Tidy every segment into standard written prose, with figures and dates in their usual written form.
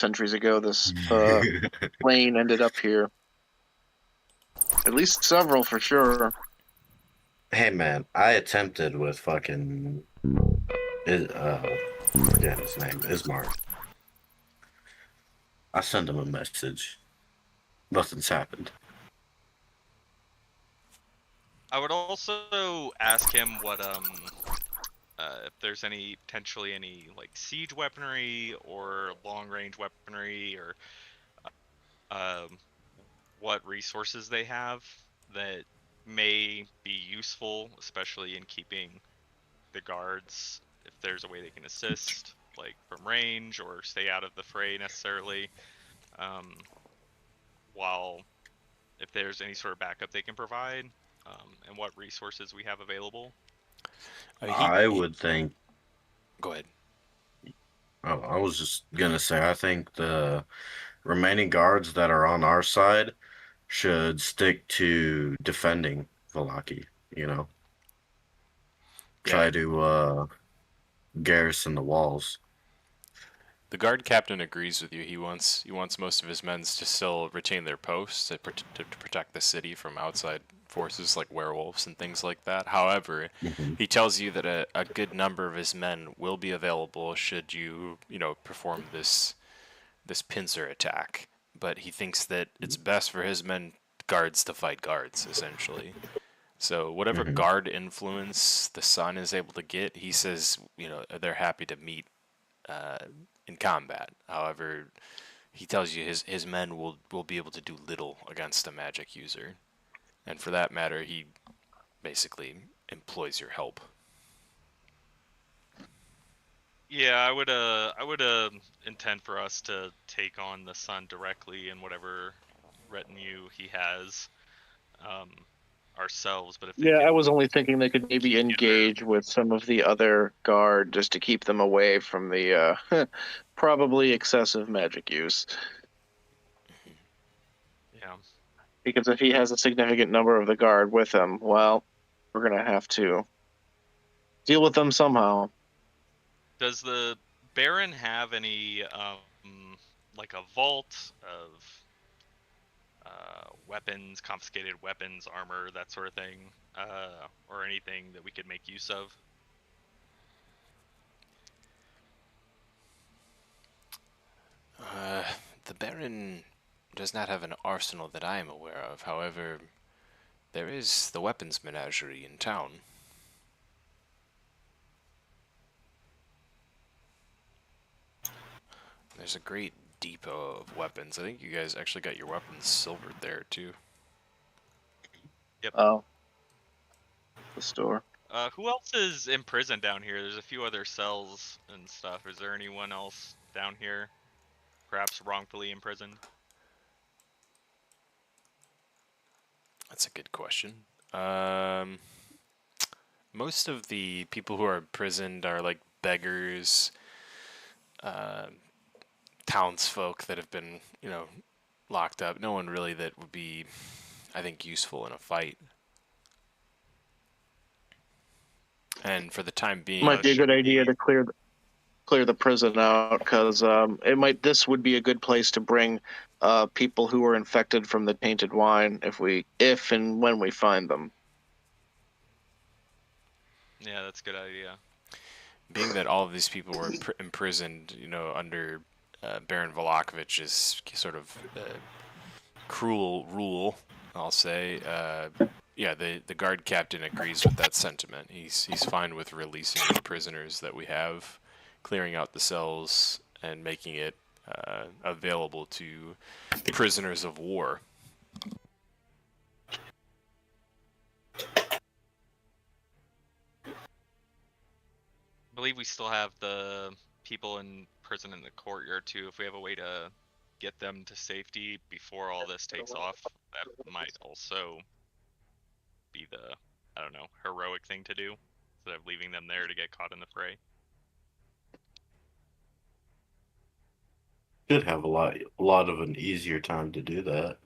centuries ago this plane ended up here. At least several for sure. Hey man, I attempted with fucking forget his name, Ismar. I sent him a message. Nothing's happened. I would also ask him what if there's any potentially any like siege weaponry or long range weaponry or um what resources they have that may be useful, especially in keeping the guards, if there's a way they can assist, like from range or stay out of the fray necessarily, um, while if there's any sort of backup they can provide, and what resources we have available. I would think. Go ahead. Oh, I was just gonna say, I think the remaining guards that are on our side should stick to defending Vallaki, you know. Yeah, Try to garrison the walls. the guard captain agrees with you. He wants most of his men to still retain their posts to protect the city from outside forces like werewolves and things like that. However, Hmm. he tells you that a good number of his men will be available should you perform this pincer attack. But he thinks that it's best for his men guards to fight guards essentially. So whatever Hmm. guard influence the Sun is able to get, he says, they're happy to meet uh, in combat. However, he tells you his men will be able to do little against a magic user, and for that matter, he basically employs your help. Yeah, I would intend for us to take on the sun directly in whatever retinue he has, um, ourselves. But if they Yeah, I can was only thinking they could maybe keep together, engage with some of the other guard just to keep them away from the probably excessive magic use. yeah. Because if he has a significant number of the guard with him, well, we're gonna have to deal with them somehow. Does the Baron have any like a vault of weapons, confiscated weapons, armor, that sort of thing, or anything that we could make use of? Uh, the Baron does not have an arsenal that I am aware of. However, there is the weapons menagerie in town. There's a great depot of weapons. I think you guys actually got your weapons silvered there too. Yep. Oh, the store. Who else is in prison down here? There's a few other cells and stuff. Is there anyone else down here, perhaps wrongfully imprisoned? That's a good question. Most of the people who are imprisoned are like beggars, uh, townsfolk that have been, locked up. No one really that would be, I think, useful in a fight. And for the time being, Might be a Should good idea we? to clear the prison out because this would be a good place to bring people who are infected from the tainted wine if and when we find them. Yeah, that's a good idea. being that all of these people were imprisoned, under Baron Vallakovic's sort of cruel rule, I'll say. Yeah, the guard captain agrees with that sentiment. He's fine with releasing the prisoners that we have, clearing out the cells, and making it available to prisoners of war. I believe we still have the people in prison in the courtyard too. If we have a way to get them to safety before all this takes off, that might also be the, I don't know, heroic thing to do instead of leaving them there to get caught in the fray. Should have a lot of an easier time to do that.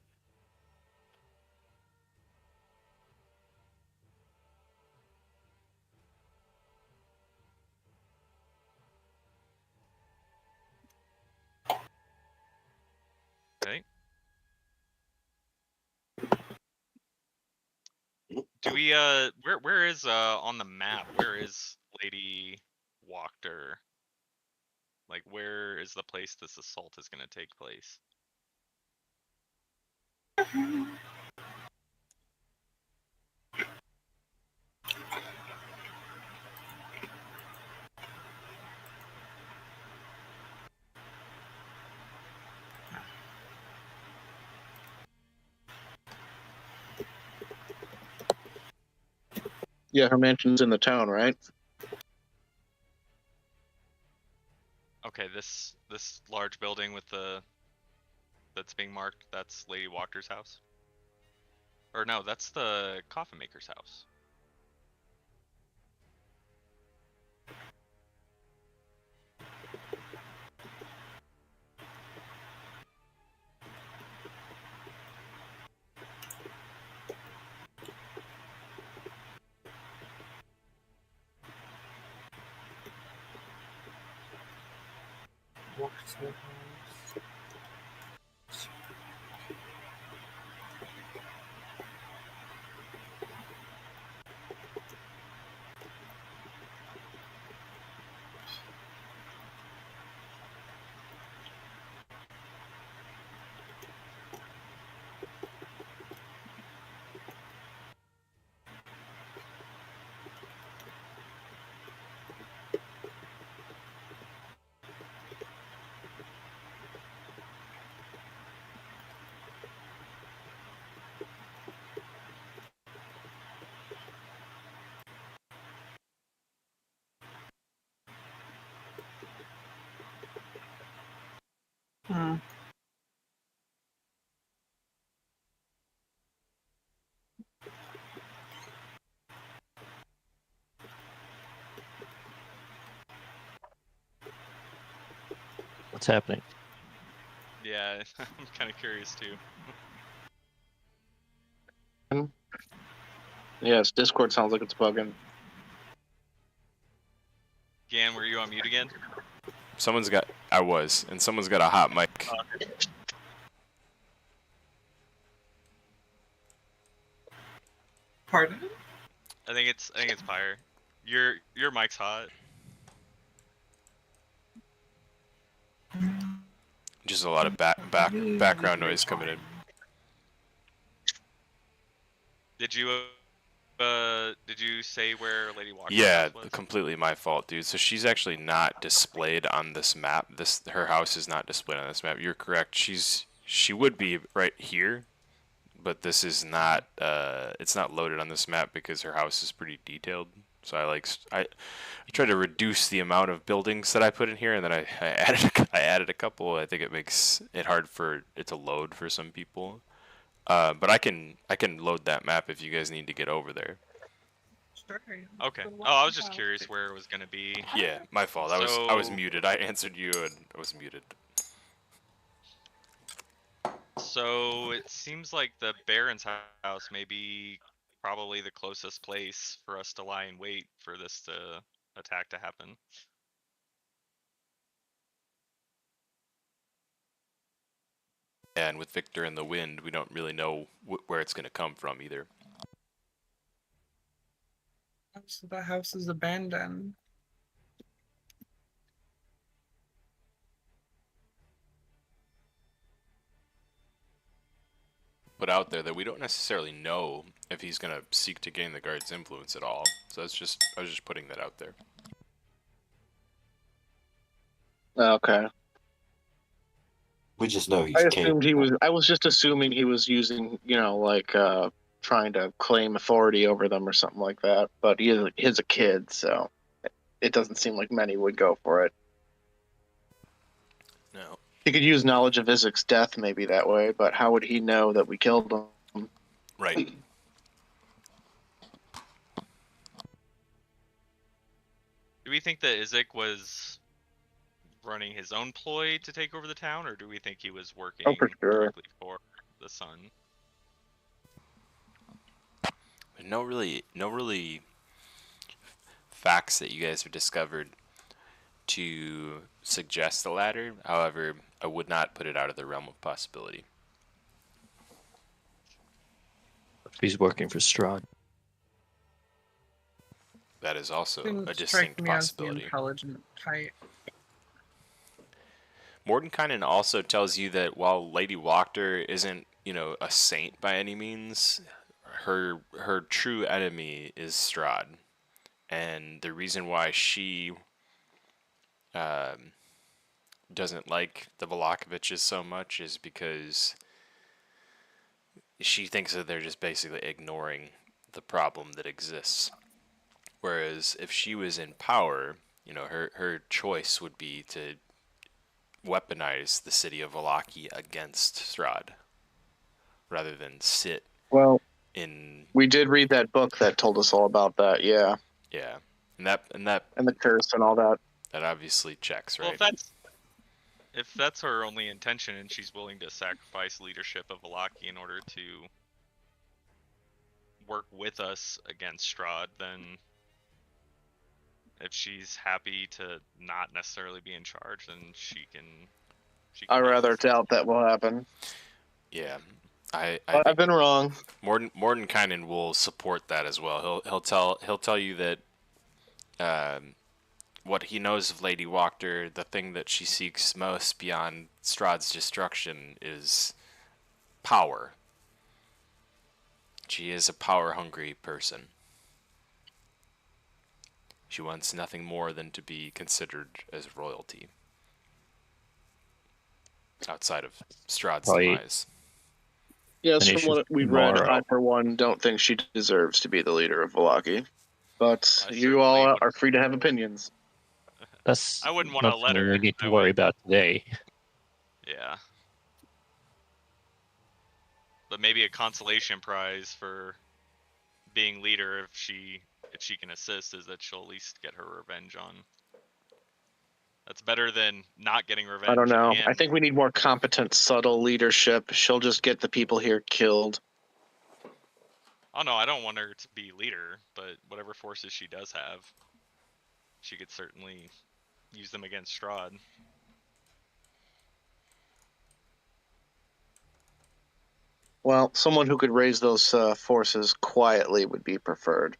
Okay. Do we where is on the map? Where is Lady Wachter? Like, where is the place this assault is gonna take place? Yeah, her mansion's in the town, right? Okay, this large building with the that's being marked, that's Lady Wachter's house. Or no, that's the coffin maker's house. Hmm. What's happening? Yeah, I'm kind of curious too. Yes, Discord sounds like it's bugging. Gan, were you on mute again? Someone's got. I was, and someone's got a hot mic. Pardon? I think it's Pyre. Your mic's hot. Just a lot of background noise coming in. Did you say where Lady Wachter's Yeah, house was? completely my fault, dude. So she's actually not displayed on this map. Her house is not displayed on this map. You're correct. She would be right here, but this is not. It's not loaded on this map because her house is pretty detailed. So I tried to reduce the amount of buildings that I put in here, and then I added a couple. I think it makes it hard for it to load for some people. But I can load that map if you guys need to get over there. Sure. Okay. Oh, I was just curious where it was gonna be. Yeah, my fault. I was muted. I answered you and I was muted. So it seems like the Baron's house may be probably the closest place for us to lie in wait for this attack to happen. And with Victor in the wind, we don't really know where it's going to come from either. So the house is abandoned. Put out there that we don't necessarily know if he's going to seek to gain the guard's influence at all. So I was just putting that out there. Okay. We just know he's I capable. assumed he was. I was just assuming he was using, like trying to claim authority over them or something like that. But he's a kid, so it doesn't seem like many would go for it. No. He could use knowledge of Isaac's death maybe that way, but how would he know that we killed him? Right. Do we think that Isaac was running his own ploy to take over the town, or do we think he was working Oh, for sure. directly for the Sun? No really facts that you guys have discovered to suggest the latter. However, I would not put it out of the realm of possibility. If he's working for Strahd. That is also Didn't a strike distinct me as the possibility. intelligent type. Mordenkainen also tells you that while Lady Wachter isn't, a saint by any means, her true enemy is Strahd. And the reason why she doesn't like the Vallakoviches so much is because she thinks that they're just basically ignoring the problem that exists. Whereas if she was in power, her choice would be to weaponize the city of Vallaki against Strahd, rather than sit Well, in. we did read that book that told us all about that. Yeah, Yeah, and that and the curse and all that. that obviously checks, Well, right? if that's her only intention and she's willing to sacrifice leadership of Vallaki in order to work with us against Strahd, then if she's happy to not necessarily be in charge, then she can. I leave. rather doubt that will happen. Yeah, I But I've think been wrong. Mordenkainen will support that as well. He'll tell you that what he knows of Lady Wachter, the thing that she seeks most beyond Strahd's destruction is power. She is a power-hungry person. She wants nothing more than to be considered as royalty. Outside of Strahd's Right. demise. Yes, And from what issues we've read, tomorrow. I for one don't think she deserves to be the leader of Vallaki. But I you all certainly are free to have opinions. That's I wouldn't want to not let something her. we need to I worry would- about today. Yeah. But maybe a consolation prize for being leader if she can assist is that she'll at least get her revenge on. That's better than not getting revenge. I don't know. I and- think we need more competent, subtle leadership. She'll just get the people here killed. Oh no, I don't want her to be leader, but whatever forces she does have, she could certainly use them against Strahd. Well, someone who could raise those forces quietly would be preferred.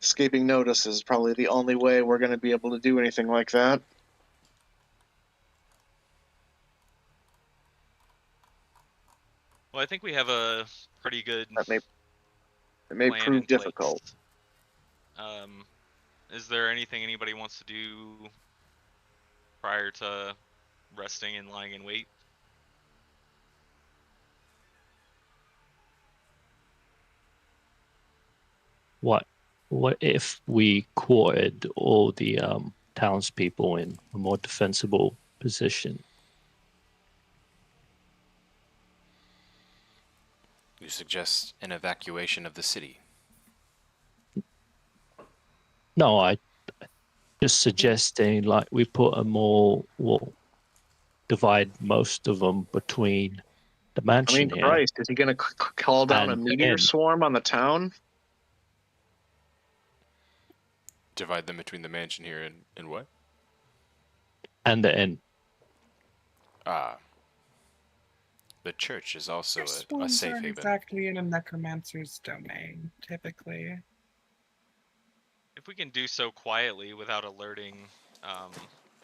Escaping notice is probably the only way we're going to be able to do anything like that. Well, I think we have a pretty good It may plan prove in place. difficult. Is there anything anybody wants to do prior to resting and lying in wait? What if we quartered all the townspeople in a more defensible position? You suggest an evacuation of the city. No, I just suggesting like we put divide most of them between the I mansion mean, here. Christ, is he going to call down a And meteor then- swarm on the town? Divide them between the mansion here and what? And the inn. The church is also This a ones safe aren't haven. exactly in a necromancer's domain, typically. If we can do so quietly without alerting,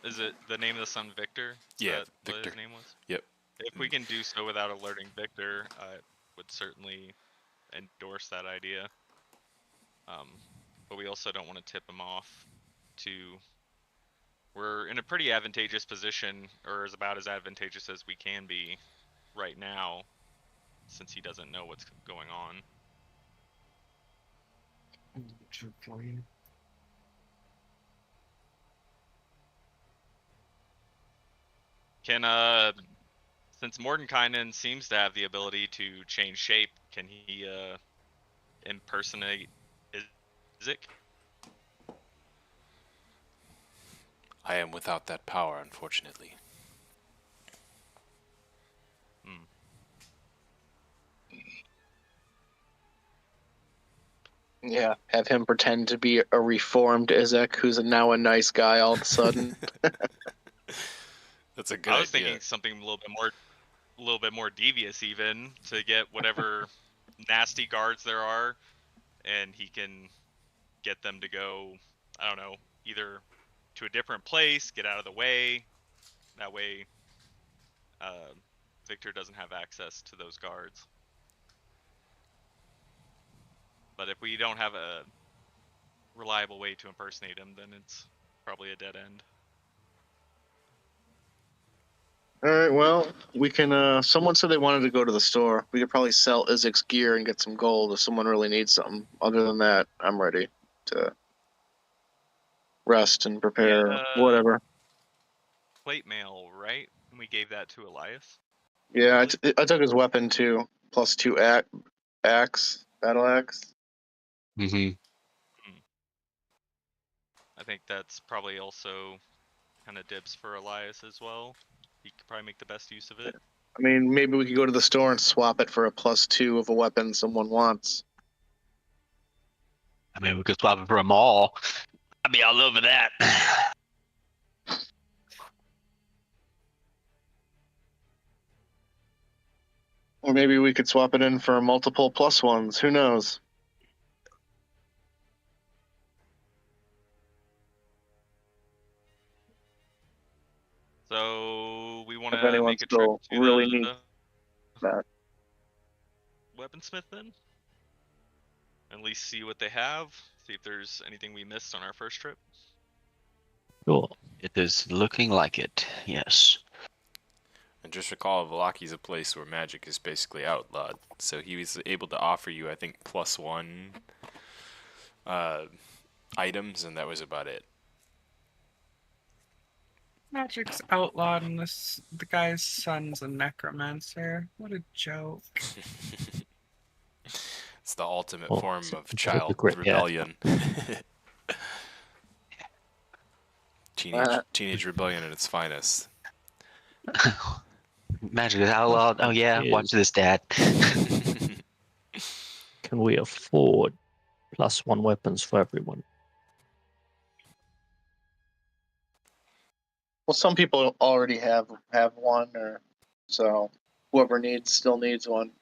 is it the name of the son Victor? Is Yeah, that what Victor. his name was? Yep. If we can do so without alerting Victor, I would certainly endorse that idea. But we also don't want to tip him off to. We're in a pretty advantageous position, or is about as advantageous as we can be right now, since he doesn't know what's going on. Can since Mordenkainen seems to have the ability to change shape, can he impersonate Isaac? I am without that power, unfortunately. Yeah, have him pretend to be a reformed Izek who's now a nice guy all of a sudden. That's a good I was idea. thinking something a little bit more devious, even to get whatever nasty guards there are, and he can get them to go. I don't know, either to a different place, get out of the way. That way, Victor doesn't have access to those guards. But if we don't have a reliable way to impersonate him, then it's probably a dead end. All right, well, we can. Someone said they wanted to go to the store. We could probably sell Izik's gear and get some gold if someone really needs something. Other than that, I'm ready to rest and prepare whatever. Plate mail, right? We gave that to Elias. Yeah, I took his weapon too, plus 2 axe, battle axe. Mm-hmm. I think that's probably also kind of dibs for Elias as well. He could probably make the best use of it. I mean, maybe we could go to the store and swap it for a plus 2 of a weapon someone wants. I mean, we could swap it for a mall. I'd be all over that. Or maybe we could swap it in for multiple plus 1s. Who knows? So we want If to anyone make a trip still to really the needs that. weaponsmith then? At least see what they have. See if there's anything we missed on our first trip. Sure. It is looking like it, yes. And just recall, Vallaki's a place where magic is basically outlawed. So he was able to offer you, I think, +1 items, and that was about it. Magic's outlawed, and the guy's son's a necromancer. What a joke. It's the ultimate Oh, form it's of a child great- yeah. rebellion. Teenage rebellion at its finest. Magic is outlawed. Oh yeah, Is- watch this, Dad. Can we afford +1 weapons for everyone? Well, some people already have one, or so whoever still needs one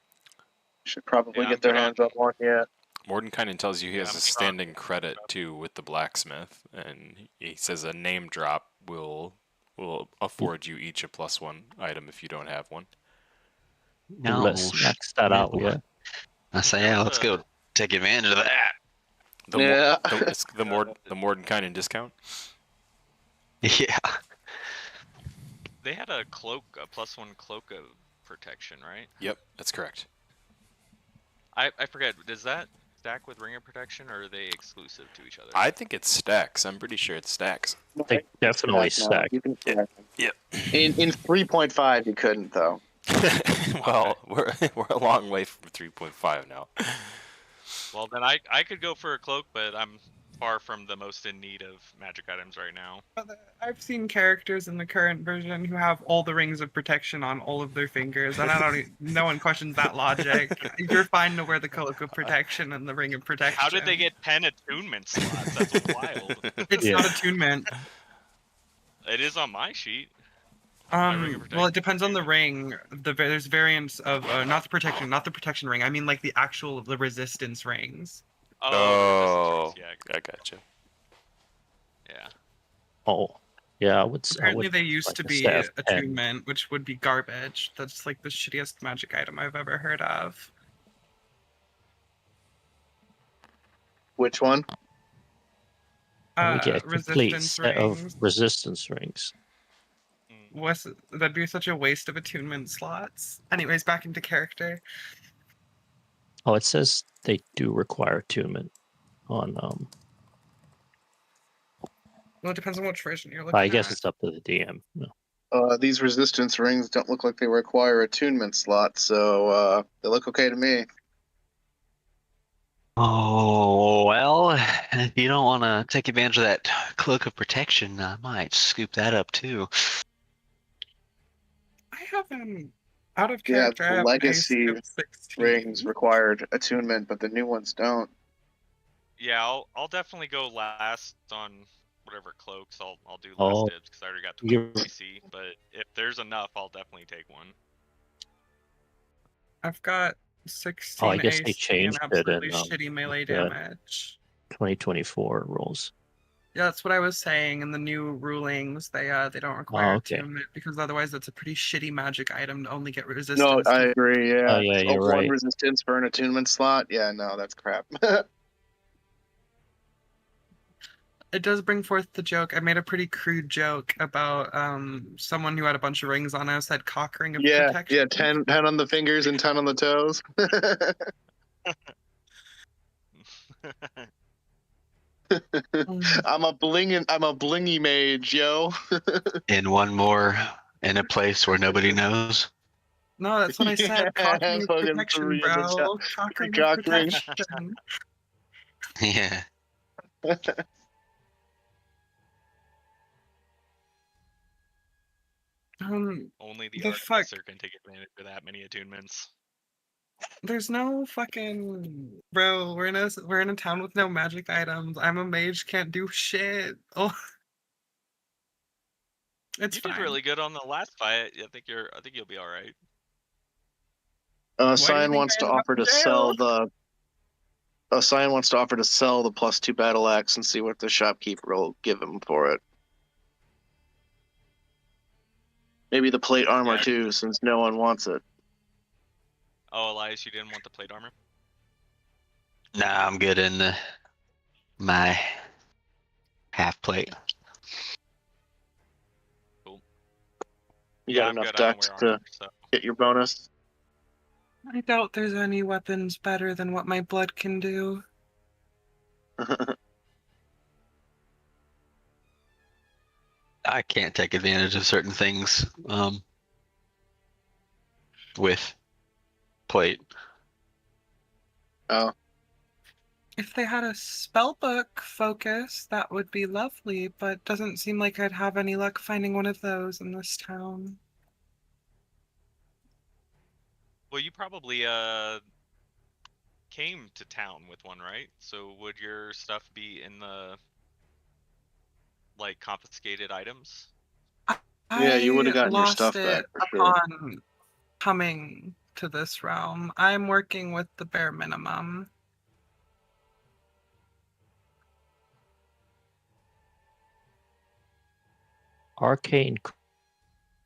should probably Yeah, get their I'm hands on one. Yeah. Mordenkainen tells you he has I'm a strong. standing credit too with the blacksmith, and he says a name drop will afford you each a +1 item if you don't have one. No, Let's max that out, yeah. I say, yeah, let's go take advantage of that. It's the Mordenkainen discount. Yeah. They had a cloak, a +1 cloak of protection, right? Yep, that's correct. I forget. Does that stack with ring of protection, or are they exclusive to each other? I think it stacks. I'm pretty sure it stacks. They definitely stack. You can stack them. Yep. In 3.5, you couldn't though. Well, we're a long way from 3.5 now. Well, then I could go for a cloak, but I'm far from the most in need of magic items right now. I've seen characters in the current version who have all the rings of protection on all of their fingers, and no one questions that logic. You're fine to wear the cloak of protection and the ring of protection. How did they get 10 attunement slots? That's what's wild. It's Yeah. not attunement. It is on my sheet. ring of Well, it depends on the ring. There's variants of not the protection ring. I mean, like the resistance rings. Oh, the resistance rings, I gotcha. yeah. Oh, yeah, I would. Apparently, they used like to a be staff pen. attunement, which would be garbage. That's like the shittiest magic item I've ever heard of. Which one? And we get a complete Resistance set rings. of resistance rings. That'd be such a waste of attunement slots. Anyways, back into character. Oh, it says they do require attunement on. Well, it depends on which version you're looking I guess at. it's up to the DM. No. These resistance rings don't look like they require attunement slots, so they look okay to me. Oh, well, if you don't want to take advantage of that cloak of protection, I might scoop that up too. I have out of Yeah, character. I the have legacy AC of 16. rings required attunement, but the new ones don't. Yeah, I'll definitely go last on whatever cloaks, I'll do last Oh, dibs because I already got you're 20 DC. But if there's enough, I'll definitely take one. I've got I 16 guess they AC and changed it absolutely in shitty melee the damage. 2024 rules. Yeah, that's what I was saying. In the new rulings, they don't require okay. attunement because otherwise it's a pretty shitty magic item to only get resistance. No, I to. agree. Yeah. Oh, yeah, you're one right. resistance for an attunement slot. Yeah, no, that's crap. It does bring forth the joke. I made a pretty crude joke about someone who had a bunch of rings on us had cock ring of yeah, protection. yeah, 10 on the fingers and 10 on the toes. I'm a blingy mage, yo. And one more in a place where nobody knows. No, that's what I said. Cock ring of Fucking protection, 3 in the bro. shot. Cock ring of Cock ring. protection. Yeah. Only the The fuck? artificer can take advantage of that many attunements. There's no fucking bro. We're in a town with no magic items. I'm a mage, can't do shit. Oh, it's You fine. did really good on the last fight. I think you'll be all right. Why do you Cyan think wants I to ended up offer in to jail? sell the. Cyan wants to offer to sell the +2 battle axe and see what the shopkeeper will give him for it. Maybe the plate armor Yeah. too, since no one wants it. Oh, Elias, you didn't want the plate armor? Nah, I'm good in my half plate. Cool. You Yeah, got I'm enough good. I don't dex wear to armor, so. get your bonus. I doubt there's any weapons better than what my blood can do. I can't take advantage of certain things with plate. Oh, If they had a spellbook focus, that would be lovely, but doesn't seem like I'd have any luck finding one of those in this town. Well, you probably came to town with one, right? So would your stuff be in the like confiscated items? yeah, you would have I gotten your lost stuff back it for sure. upon coming to this realm. I'm working with the bare minimum. Arcane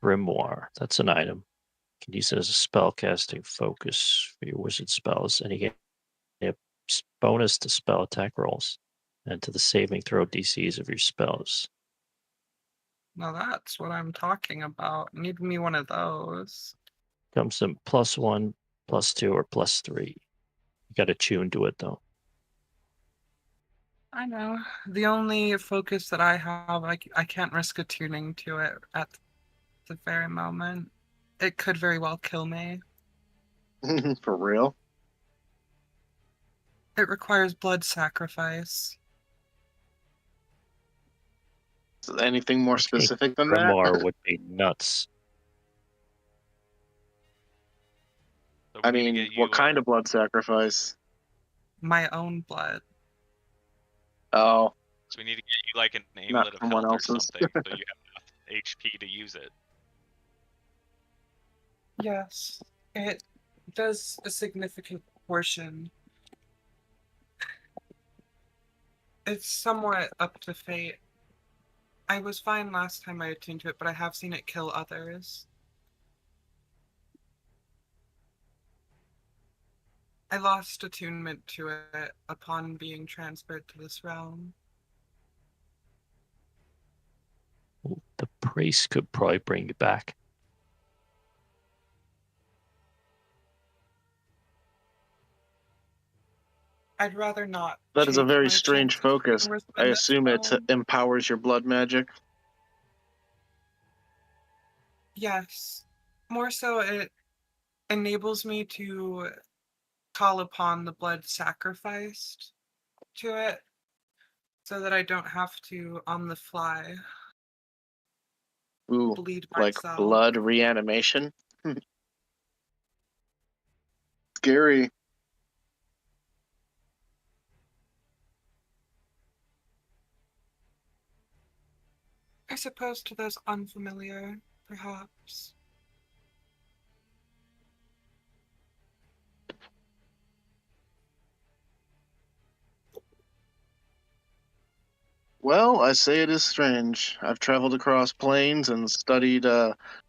Grimoire. That's an item. You can use it as a spell casting focus for your wizard spells, and you get a bonus to spell attack rolls and to the saving throw DCs of your spells. Now that's what I'm talking about. Need me one of those. Comes in +1, +2, or +3. You got to tune to it though. I know. The only focus that I have, I can't risk attuning to it at the very moment. It could very well kill me. For real? It requires blood sacrifice. Anything more Arcane specific than that? Grimoire would be nuts. So I we need to mean, get you, what kind of blood sacrifice? My own blood. Oh, So we need to get you like an not amulet of someone health or else's. something, so you have enough HP to use it. Yes, it does a significant portion. It's somewhat up to fate. I was fine last time I attuned to it, but I have seen it kill others. I lost attunement to it upon being transferred to this realm. The priest could probably bring you back. I'd rather not. That is a change very my strange chances of being focus. worse I than this assume it realm. empowers your blood magic. Yes. More so, it enables me to call upon the blood sacrificed to it so that I don't have to, on the fly, Ooh, bleed like myself. blood reanimation. Scary. I suppose to those unfamiliar, perhaps. Well, I say it is strange. I've traveled across planes and studied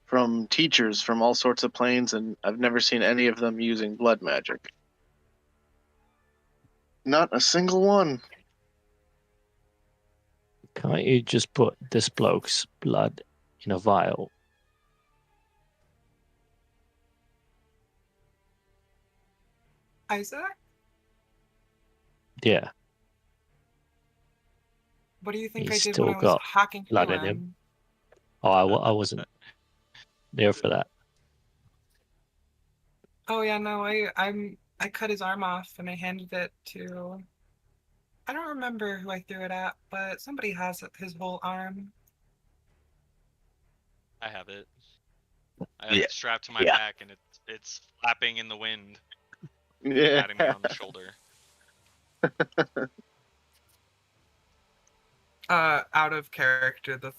from teachers from all sorts of planes, and I've never seen any of them using blood magic. Not a single one. Can't you just put this bloke's blood in a vial? Isaac? Yeah, What do you think I he's did when still I was got hacking blood through in him. him? Oh, I wasn't there for that. Oh yeah, no, I cut his arm off and I handed it to, I don't remember who I threw it at, but somebody has his whole arm. I have it. I have Yeah. it strapped to my Yeah. back, and it's flapping in the wind, Yeah. patting me on the shoulder. Out of character, the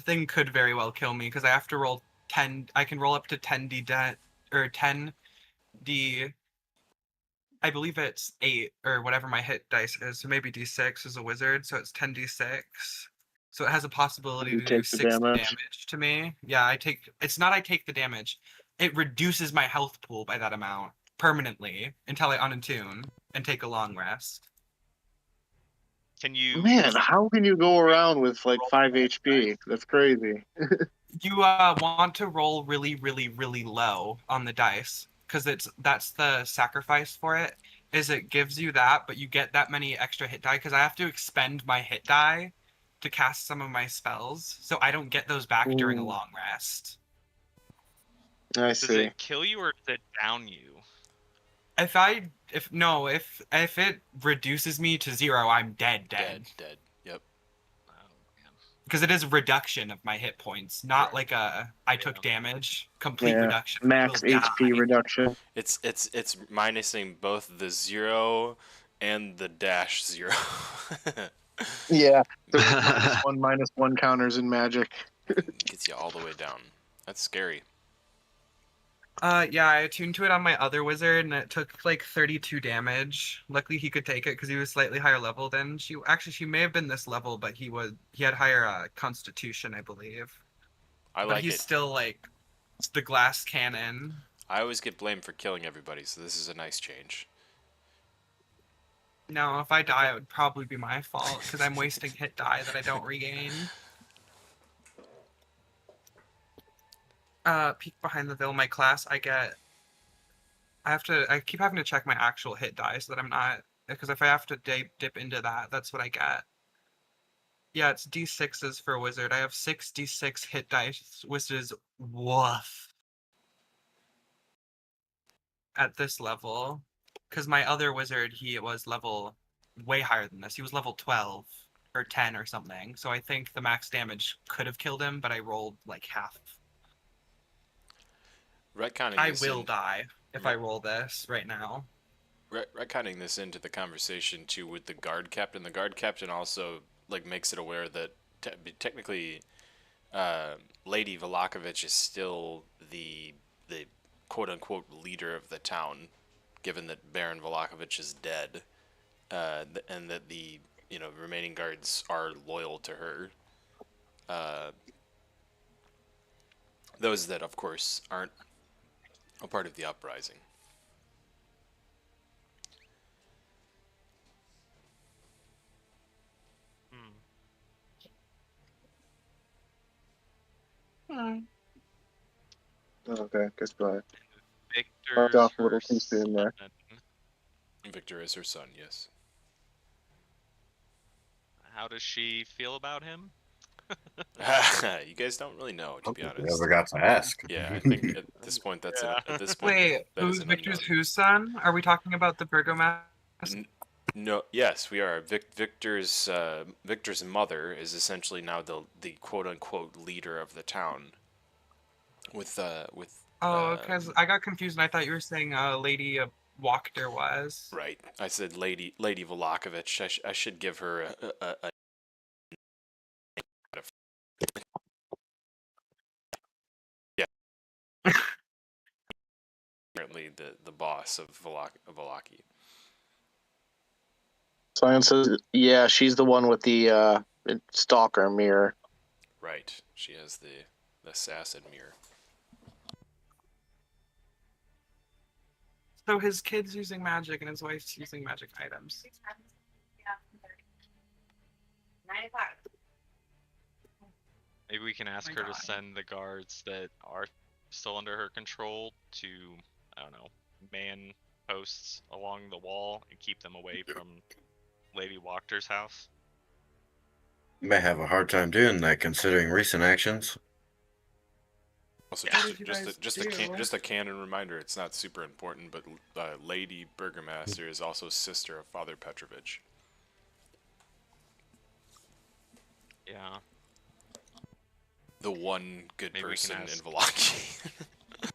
thing could very well kill me because I have to roll 10. I can roll up to 10d or 10d. I believe it's 8 or whatever my hit dice is. So maybe d6 is a wizard, so it's 10d6. So it has a possibility You to do take the 6 damage. damage to me. Yeah, I take. It's not I take the damage. It reduces my health pool by that amount permanently until I unattune and take a long rest. Can you? Man, how can you go around with like 5 HP? That's crazy. You want to roll really, really, really low on the dice because that's the sacrifice for it. Is it gives you that, but you get that many extra hit die because I have to expend my hit die to cast some of my spells, so I don't get those back during a Ooh. long rest. I Does see. it kill you or does it down you? If it reduces me to 0, I'm dead. Dead. Yep. Oh man. Because it is a reduction of my hit points, not Right. like I took damage, complete Yeah. reduction. Max Will HP die. reduction. It's minusing both the 0 and the -0. Yeah. There's -1 counters in Magic. Gets you all the way down. That's scary. Yeah, I attuned to it on my other wizard, and it took like 32 damage. Luckily, he could take it because he was slightly higher level than she. Actually, she may have been this level, but he had higher Constitution, I believe. I But like he's it. still like the glass cannon. I always get blamed for killing everybody, so this is a nice change. No, if I die, it would probably be my fault because I'm wasting hit die that I don't regain. Peek behind the veil. My class, I keep having to check my actual hit die so that I'm not, because if I have to dip into that, that's what I get. Yeah, it's d6s for a wizard. I have 6 d6 hit dice, which is woof at this level. Because my other wizard, he was level way higher than this. He was level 12 or 10 or something. So I think the max damage could have killed him, but I rolled like half. Retconning I this will in, die if I roll this right now. retconning this into the conversation too with the guard captain. The guard captain also like makes it aware that technically, Lady Vallakovic is still the quote unquote leader of the town, given that Baron Vallakovic is dead, and that the remaining guards are loyal to her. Those that of course aren't a part of the uprising. Okay, goodbye. Victor's off a her little too soon there. son. Victor is her son, yes. How does she feel about him? You guys don't really know, to be honest. Never got to ask. Yeah, I think at this point that's Yeah. at this point Wait, that is who's an Victor's unknown. whose son? Are we talking about the Burgomaster? No, yes, we are. Victor's mother is essentially now the quote unquote leader of the town. Oh, because I got confused and I thought you were saying Lady Wachter was. Right. I said Lady Vallakovic. I should give her a apparently the boss of Vallaki. Science says, yeah, she's the one with the stalker mirror. Right. She has the assassin mirror. So his kid's using magic and his wife's using magic items. Maybe we can ask my her to God. send the guards that are still under her control to, I don't know, man posts along the wall and keep them away from Lady Wachter's house. May have a hard time doing that considering recent actions. Also, Yeah. What did you guys do? just a canon reminder. It's not super important, but Lady Burgomaster is also sister of Father Petrovich. Yeah. The one good Maybe we can person in ask- Vallaki.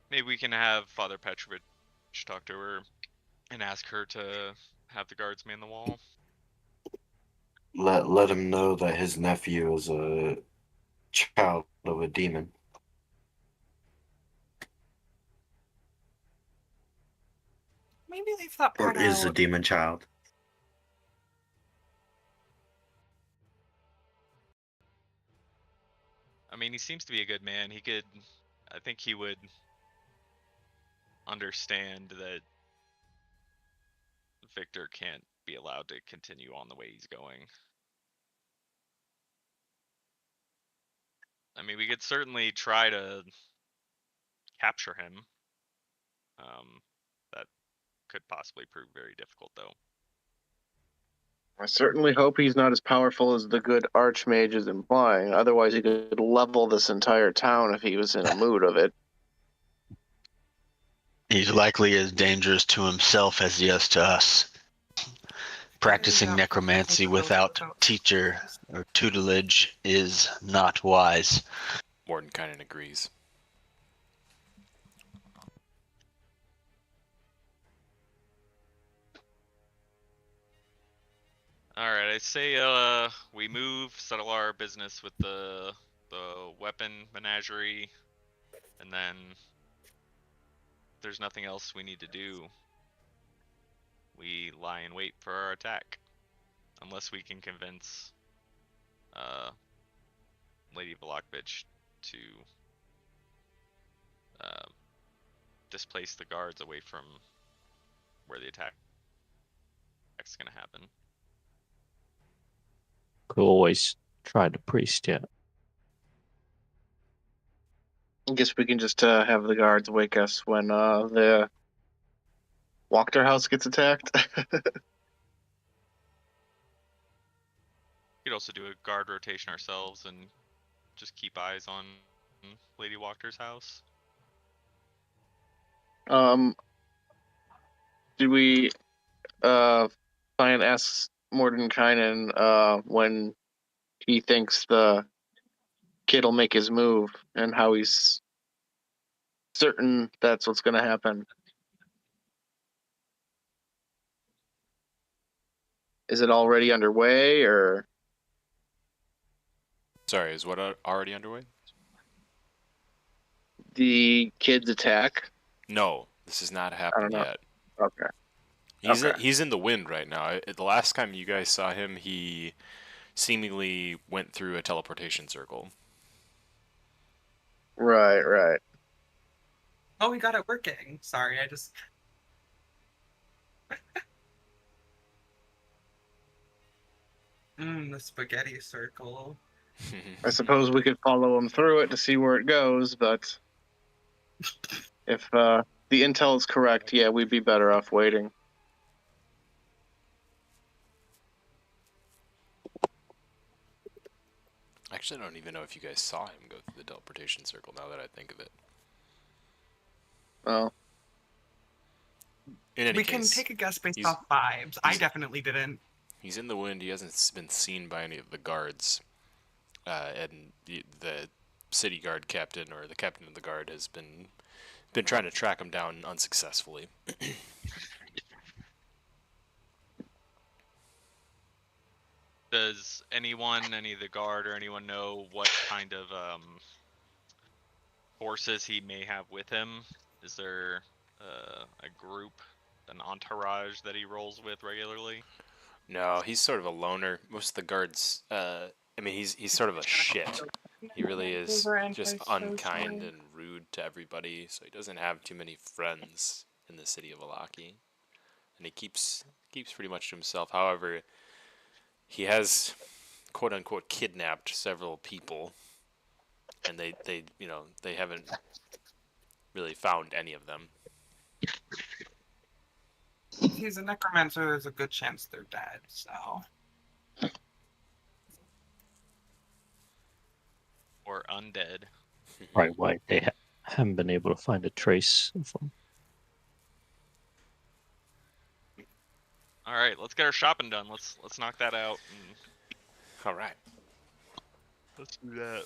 Maybe we can have Father Petrovich talk to her and ask her to have the guards man the wall. Let him know that his nephew is a child of a demon. Maybe leave that Or part is a out. demon child. I mean, he seems to be a good man. I think he would understand that Victor can't be allowed to continue on the way he's going. I mean, we could certainly try to capture him. That could possibly prove very difficult, though. I certainly hope he's not as powerful as the good Archmage is implying. Otherwise, he could level this entire town if he was in a mood of it. He's likely as dangerous to himself as he is to us. Practicing that necromancy both without out. teacher or tutelage is not wise. Mordenkainen agrees. Alright, I say we move, settle our business with the weapon menagerie, and then if there's nothing else we need to do, we lie in wait for our attack. Unless we can convince Lady Vallakovic to displace the guards away from where the attack is gonna happen. Could always try the priest, yeah. I guess we can just have the guards wake us when the Wachter house gets attacked. We could also do a guard rotation ourselves and just keep eyes on Lady Wachter's house. Did we try and ask Mordenkainen when he thinks the kid will make his move and how he's certain that's what's going to happen? Is it already underway, or Sorry, is what already underway? the kid's attack? No, this has not happened know. yet. Okay. He's in the wind right now. The last time you guys saw him, he seemingly went through a teleportation circle. Right. Oh, we got it working. Sorry, I just. The spaghetti circle. I suppose we could follow him through it to see where it goes, but if the intel is correct, yeah, we'd be better off waiting. Actually, I don't even know if you guys saw him go through the teleportation circle now that I think of it. Well, In any We case, can take a guess based he's- off vibes. I he's- definitely didn't. he's in the wind. He hasn't been seen by any of the guards. And the city guard captain or the captain of the guard has been trying to track him down unsuccessfully. Does anyone, any of the guard or anyone know what kind of forces he may have with him? Is there a group, an entourage that he rolls with regularly? No, he's sort of a loner. Most of the guards, I mean, he's sort of a shit. He really is Over just antisocial. unkind and rude to everybody, so he doesn't have too many friends in the city of Valaki. And he keeps pretty much to himself. However, he has quote unquote kidnapped several people, and they haven't really found any of them. If he's a necromancer, there's a good chance they're dead, so. Or undead? Right, why they haven't been able to find a trace of them. All right, let's get our shopping done. Let's knock that out. And All right. let's do that.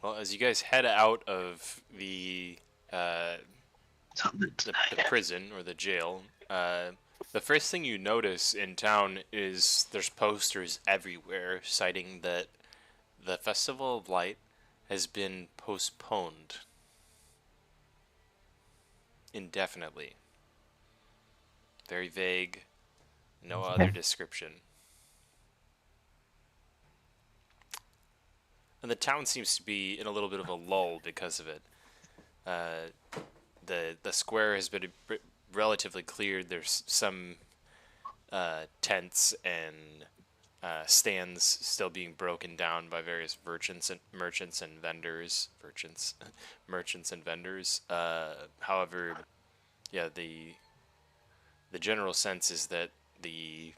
Well, as you guys head out of the Something the tonight. prison or the jail, the first thing you notice in town is there's posters everywhere citing that the Festival of Light has been postponed indefinitely. Very vague, no other description. And the town seems to be in a little bit of a lull because of it. The square has been relatively cleared. There's some tents and stands still being broken down by various merchants and vendors. Merchants and vendors. However, yeah, the general sense is that the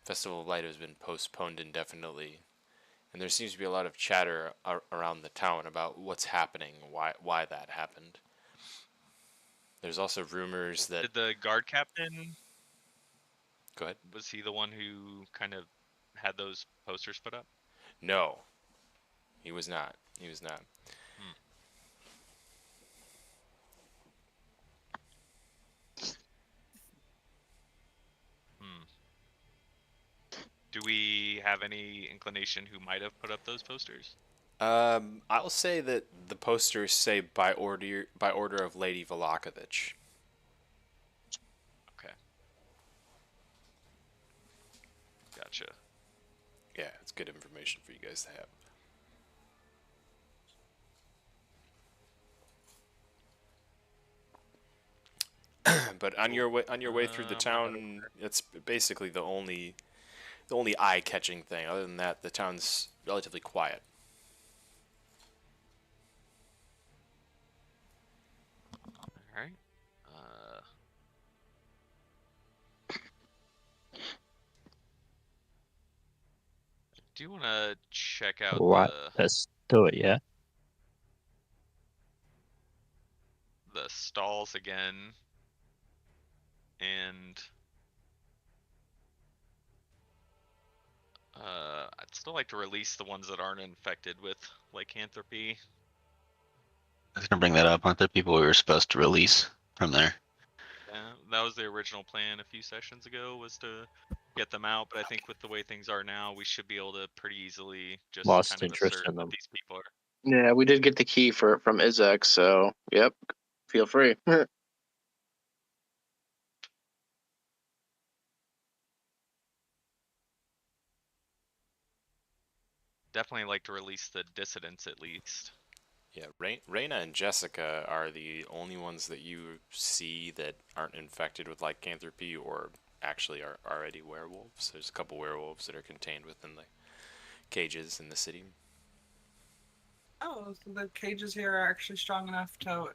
Festival of Light has been postponed indefinitely, and there seems to be a lot of chatter around the town about what's happening, why that happened. There's also rumors that. Did the guard captain, Go ahead. was he the one who kind of had those posters put up? No, he was not. He was not. Do we have any inclination who might have put up those posters? I'll say that the posters say by order of Lady Vallakovic. Okay. Gotcha. Yeah, it's good information for you guys to have. But on your way through the town, it's basically the only eye-catching thing. Other than that, the town's relatively quiet. All right. Do you want to check out Right, let's do it, yeah. the stalls again? And I'd still like to release the ones that aren't infected with lycanthropy. I was gonna bring that up. Aren't there people we were supposed to release from there? Yeah, that was the original plan a few sessions ago, was to get them out. But I think with the way things are now, we should be able to pretty easily just Lost kind of interest assert in that them. these people are. Yeah, we did get the key from Izek, so yep. Feel free. Definitely like to release the dissidents at least. Yeah, Reyna and Jessica are the only ones that you see that aren't infected with lycanthropy or actually are already werewolves. There's a couple werewolves that are contained within the cages in the city. Oh, so the cages here are actually strong enough to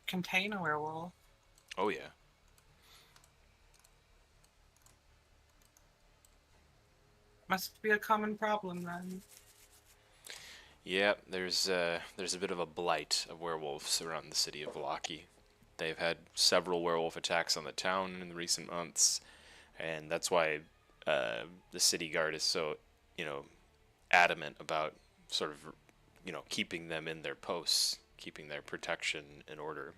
contain a werewolf. Oh yeah. Must be a common problem then. Yeah, there's a bit of a blight of werewolves around the city of Vallaki. They've had several werewolf attacks on the town in the recent months, and that's why the city guard is so, adamant about sort of, keeping them in their posts, keeping their protection in order.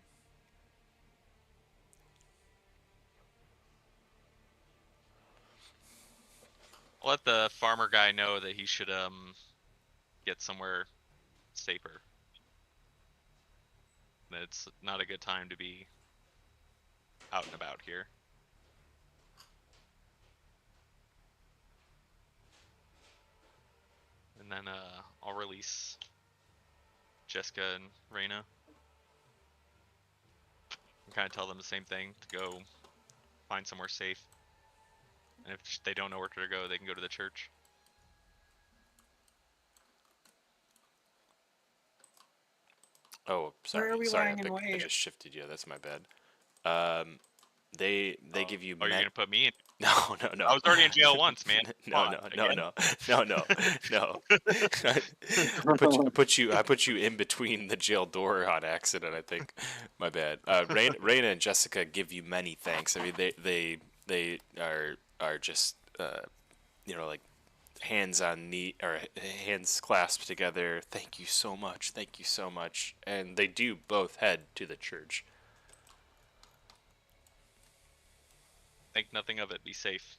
I'll let the farmer guy know that he should get somewhere safer. it's not a good time to be out and about here. And then I'll release Jessica and Reyna. And kind of tell them the same thing, to go find somewhere safe. And if they don't know where to go, they can go to the church. Oh, sorry. Where are we Sorry, lying in I wait? just shifted you. That's my bad. They give you. Oh, you're gonna put me in? No. I was already in jail once, man. No. I put you in between the jail door on accident, I think. My bad. Reyna and Jessica give you many thanks. I mean, they are just like hands on knee or hands clasped together. Thank you so much. Thank you so much. And they do both head to the church. Think nothing of it. Be safe.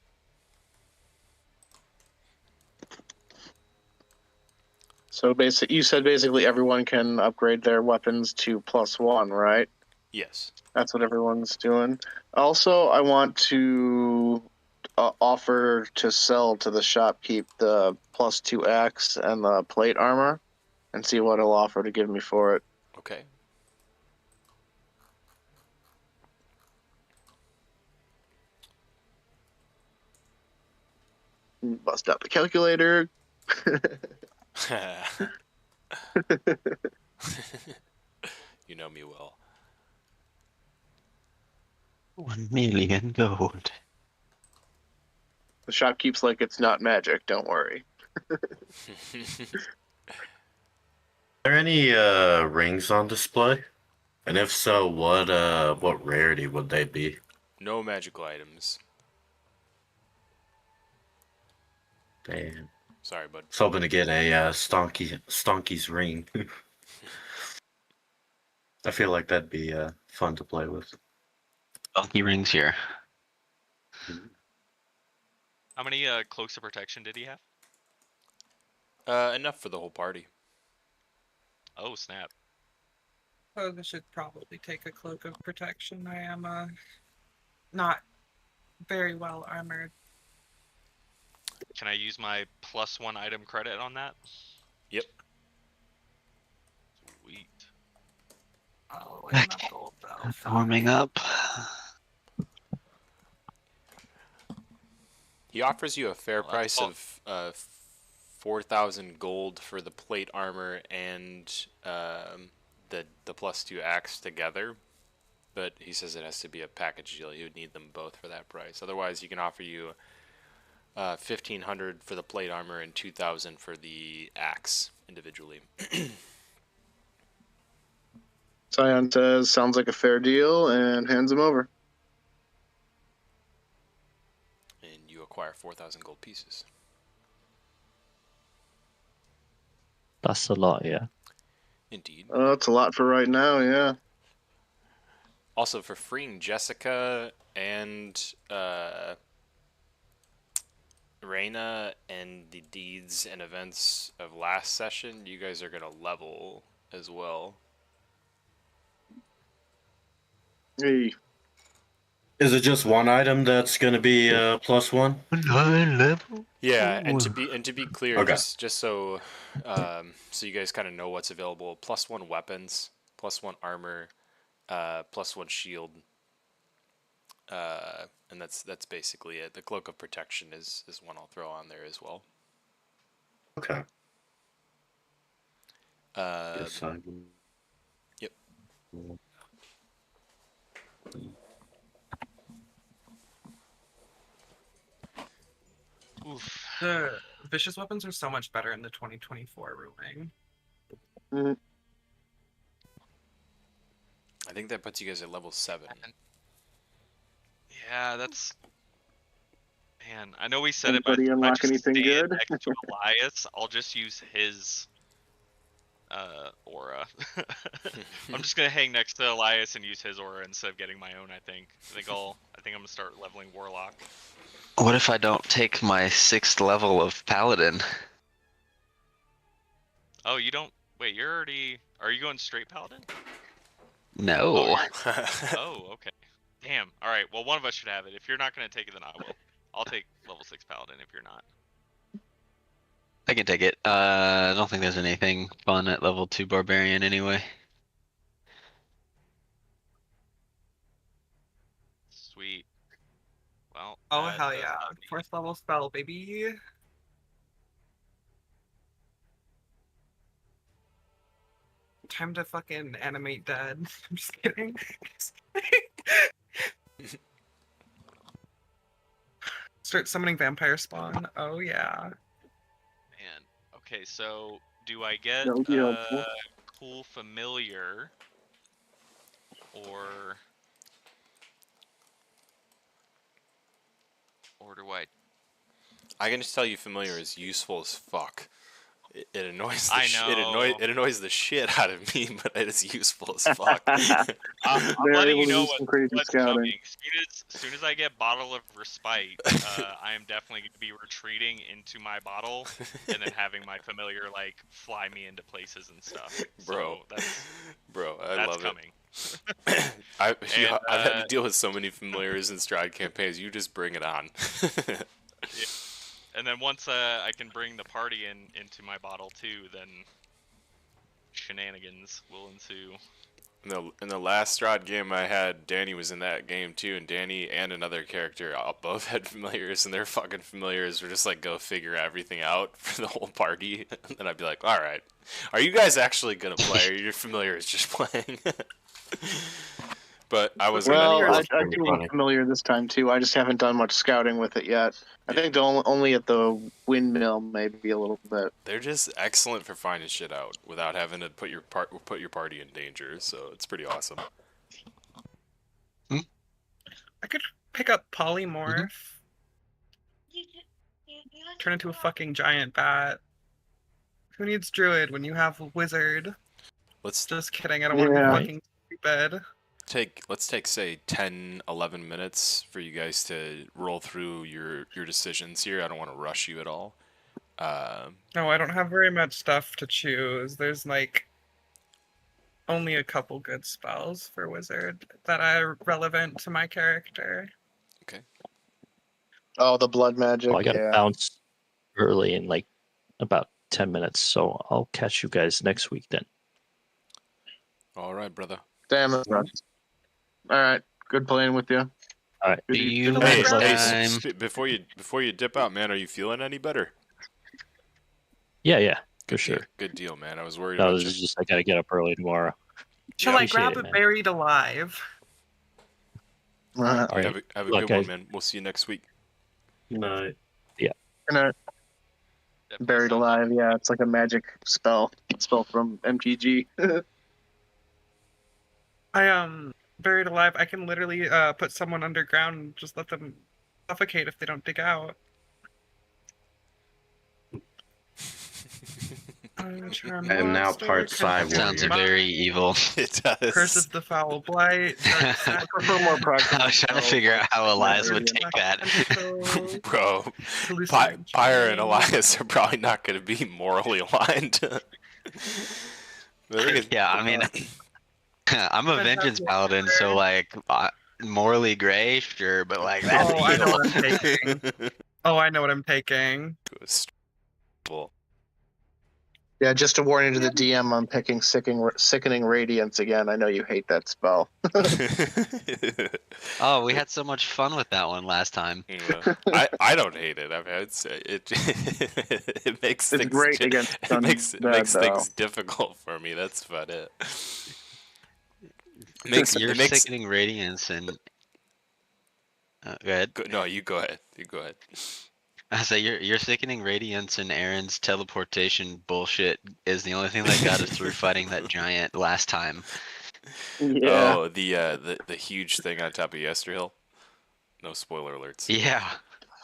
So you said basically everyone can upgrade their weapons to +1, right? Yes. That's what everyone's doing. Also, I want to offer to sell to the shopkeep the +2 axe and the plate armor, and see what he'll offer to give me for it. Okay. Bust out the calculator. You know me well. 1 million gold. The shopkeep's like, it's not magic, don't worry. Are there any rings on display? And if so, what rarity would they be? No magical items. Damn. Sorry, bud. I was hoping to get a Stonky's ring. I feel like that'd be fun to play with. Donkey rings here. How many cloaks of protection did he have? Enough for the whole party. Oh, snap. Oh, this should probably take a cloak of protection. I am not very well armored. Can I use my +1 item credit on that? Yep. Sweet. Oh, wait, not gold though. Warming up. He offers you a fair Well, that's price of 4,000 gold for the plate armor and the +2 axe together. But he says it has to be a package deal. You would need them both for that price. Otherwise, he can offer you 1,500 for the plate armor and 2,000 for the axe individually. Scion says, sounds like a fair deal, and hands him over. And you acquire 4,000 gold pieces. That's a lot, yeah. Indeed. That's a lot for right now, yeah. Also, for freeing Jessica and Reyna and the deeds and events of last session, you guys are going to level as well. Hey, Is it just one item that's gonna be +1? 9 level? Yeah, and Ooh. to be clear, Okay. just so so you guys kind of know what's available: +1 weapons, +1 armor, +1 shield, and that's basically it. The cloak of protection is one I'll throw on there as well. Okay. Yep. Oof. The vicious weapons are so much better in the 2024 ruling. I think that puts you guys at level 7. Yeah, that's. Man, I know we said it, but Anybody if I unlock just anything stand good? next to Elias, I'll just use his aura. I'm just gonna hang next to Elias and use his aura instead of getting my own. I think I'm gonna start leveling Warlock. What if I don't take my 6th level of Paladin? Oh, you don't. Wait, you're already. Are you going straight Paladin? No. Oh, okay. Damn. All right. Well, one of us should have it. If you're not gonna take it, then I will. I'll take level 6 paladin if you're not. I can take it. I don't think there's anything fun at level 2 barbarian anyway. Sweet. Well. Oh that hell does yeah! not mean- Fourth level spell, baby. Time to fucking animate dead. I'm just kidding. Just kidding. Start summoning vampire spawn. Oh yeah. Man. Okay. So, do I get That would be helpful. cool familiar, or do I? I can just tell you, familiar is useful as fuck. It annoys the I it annoys the shit out of me, but it is useful as fuck. I'm They're letting able you to know do some crazy what's scouting. coming. As soon as I get Bottle of Respite, I am definitely going to be retreating into my bottle and then having my familiar like fly me into places and stuff. Bro. So that's Bro, I that's love coming. it. I've had to And, deal with so many familiars in Strahd campaigns. You just bring it on. yeah. And then once I can bring the party into my bottle too, then shenanigans will ensue. In the last Strahd game I had, Danny was in that game too, and Danny and another character both had familiars, and their fucking familiars were just like, go figure everything out for the whole party. And then I'd be like, alright, are you guys actually gonna play, or your familiar is just playing? But I was Well, gonna... I pretty do funny. look familiar this time too. I just haven't done much scouting with it yet. I think only at the windmill, maybe a little bit. They're just excellent for finding shit out without having to put your party in danger, so it's pretty awesome. I could pick up polymorph. Turn into a fucking giant bat. Who needs druid when you have a wizard? Let's Just kidding. I don't want to Yeah. be fucking stupid. let's take say 10-11 minutes for you guys to roll through your decisions here. I don't want to rush you at all. No, I don't have very much stuff to choose. There's like only a couple good spells for wizard that are relevant to my character. Oh, the blood magic. Well, I got to Yeah. bounce early in like about 10 minutes, so I'll catch you guys next week then. All right, brother. Damn it. All right. Good playing with you. All right. Good Do to- you good to Hey, play. want hey, time? before you dip out, man, are you feeling any better? Yeah, for Good sure. deal, good deal, man. I was worried No, about this you. is just I got to get up early tomorrow. Shall Yeah. I grab Appreciate it, a man. buried alive? All All right. Have a Look, good guys. one, man. We'll see you next week. No. Gonna Definitely buried sounds alive. Yeah, it's like a magic spell from MTG. Buried alive. I can literally put someone underground and just let them suffocate if they don't dig out. I am now part Psy Sounds warrior. very evil. It does. Curse of the Foul Blight. Dark I prefer more practical. I was trying to figure out how Elias would take that. Bro, Hallucination. Pyre and Elias are probably not going to be morally aligned. The thing is- Yeah, I mean, I'm a vengeance paladin, so like morally gray, sure, but like that's Oh, I know evil. what I'm taking. Oh, I know what I'm taking. Well, Yeah, just a warning to the DM. I'm picking sickening radiance again. I know you hate that spell. Oh, we had so much fun with that one last time. yeah. I don't hate it. I mean, it makes It's things great against it makes undead, things difficult for me. That's about it. You're it makes sickening radiance and go ahead. no. You go ahead. You go ahead. I say your sickening radiance and Aaron's teleportation bullshit is the only thing that got us through fighting that giant last time. Yeah. Oh, the huge thing on top of Yesterhill. No spoiler alerts. Yeah.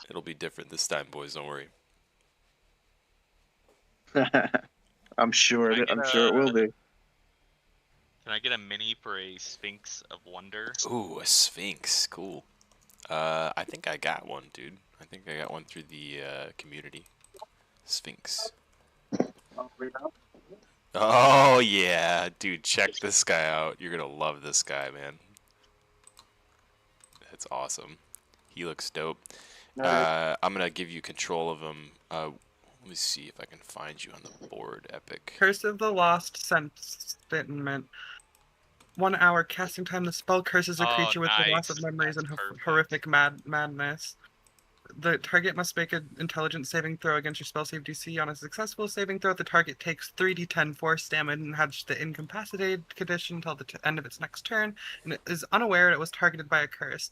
It'll be different this time, boys. Don't worry. I'm sure. I'm sure it will be. Can I get a mini for a Sphinx of Wonder? Ooh, a Sphinx. Cool. I think I got one, dude. I think I got one through the community. Sphinx. Oh yeah, dude, check this guy out. You're gonna love this guy, man. That's awesome. He looks dope. I'm gonna give you control of him. Let me see if I can find you on the board, Epic. Curse of the Lost Sentiment. 1 hour casting time. The spell curses a creature with the loss of memories and horrific madness. The target must make an intelligence saving throw against your spell save DC. On a successful saving throw, the target takes 3d10 force damage and has the incapacitated condition until the end of its next turn, and it is unaware it was targeted by a curse.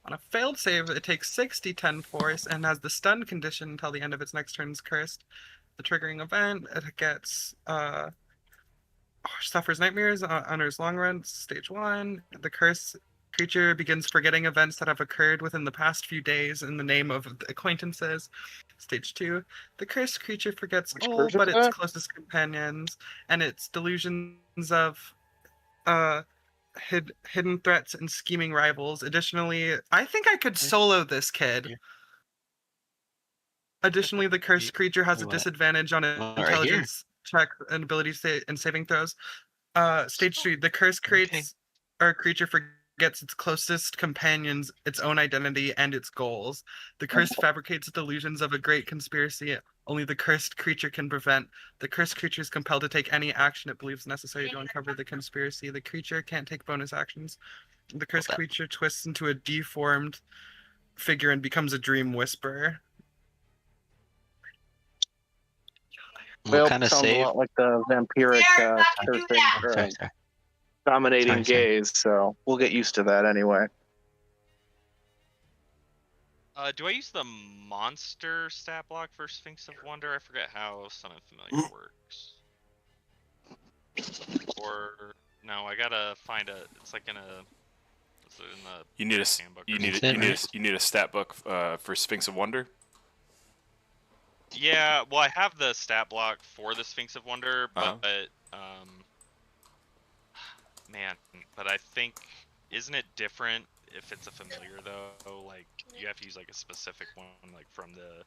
On a failed save, it takes 6d10 force and has the stun condition until the end of its next turn's cursed. The triggering event, it gets suffers nightmares on its long run. Stage 1. The curse creature begins forgetting events that have occurred within the past few days in the name of acquaintances. Stage 2. The cursed creature forgets all but its closest companions and its delusions of hidden threats and scheming rivals. Additionally, I think I could solo this kid. Additionally, the cursed creature has a disadvantage on intelligence check and ability and saving throws. Stage 3. The curse creates or creature forgets its closest companions, its own identity, and its goals. The curse fabricates delusions of a great conspiracy only the cursed creature can prevent. The cursed creature is compelled to take any action it believes necessary to uncover the conspiracy. The creature can't take bonus actions. The cursed creature twists into a deformed figure and becomes a dream whisperer. What kind of sounds save? a lot like the vampiric cursing, dominating gaze, so we'll get used to that anyway. Do I use the monster stat block for Sphinx of Wonder? I forget how Summon Familiar works. Or no, I gotta find a. It's like in a. Is it in the You need a handbook or you need something? a, you need a stat book for Sphinx of Wonder. Yeah, well, I have the stat block for the Sphinx of Wonder, but man, but I think isn't it different if it's a familiar though? Like you have to use like a specific one, like from the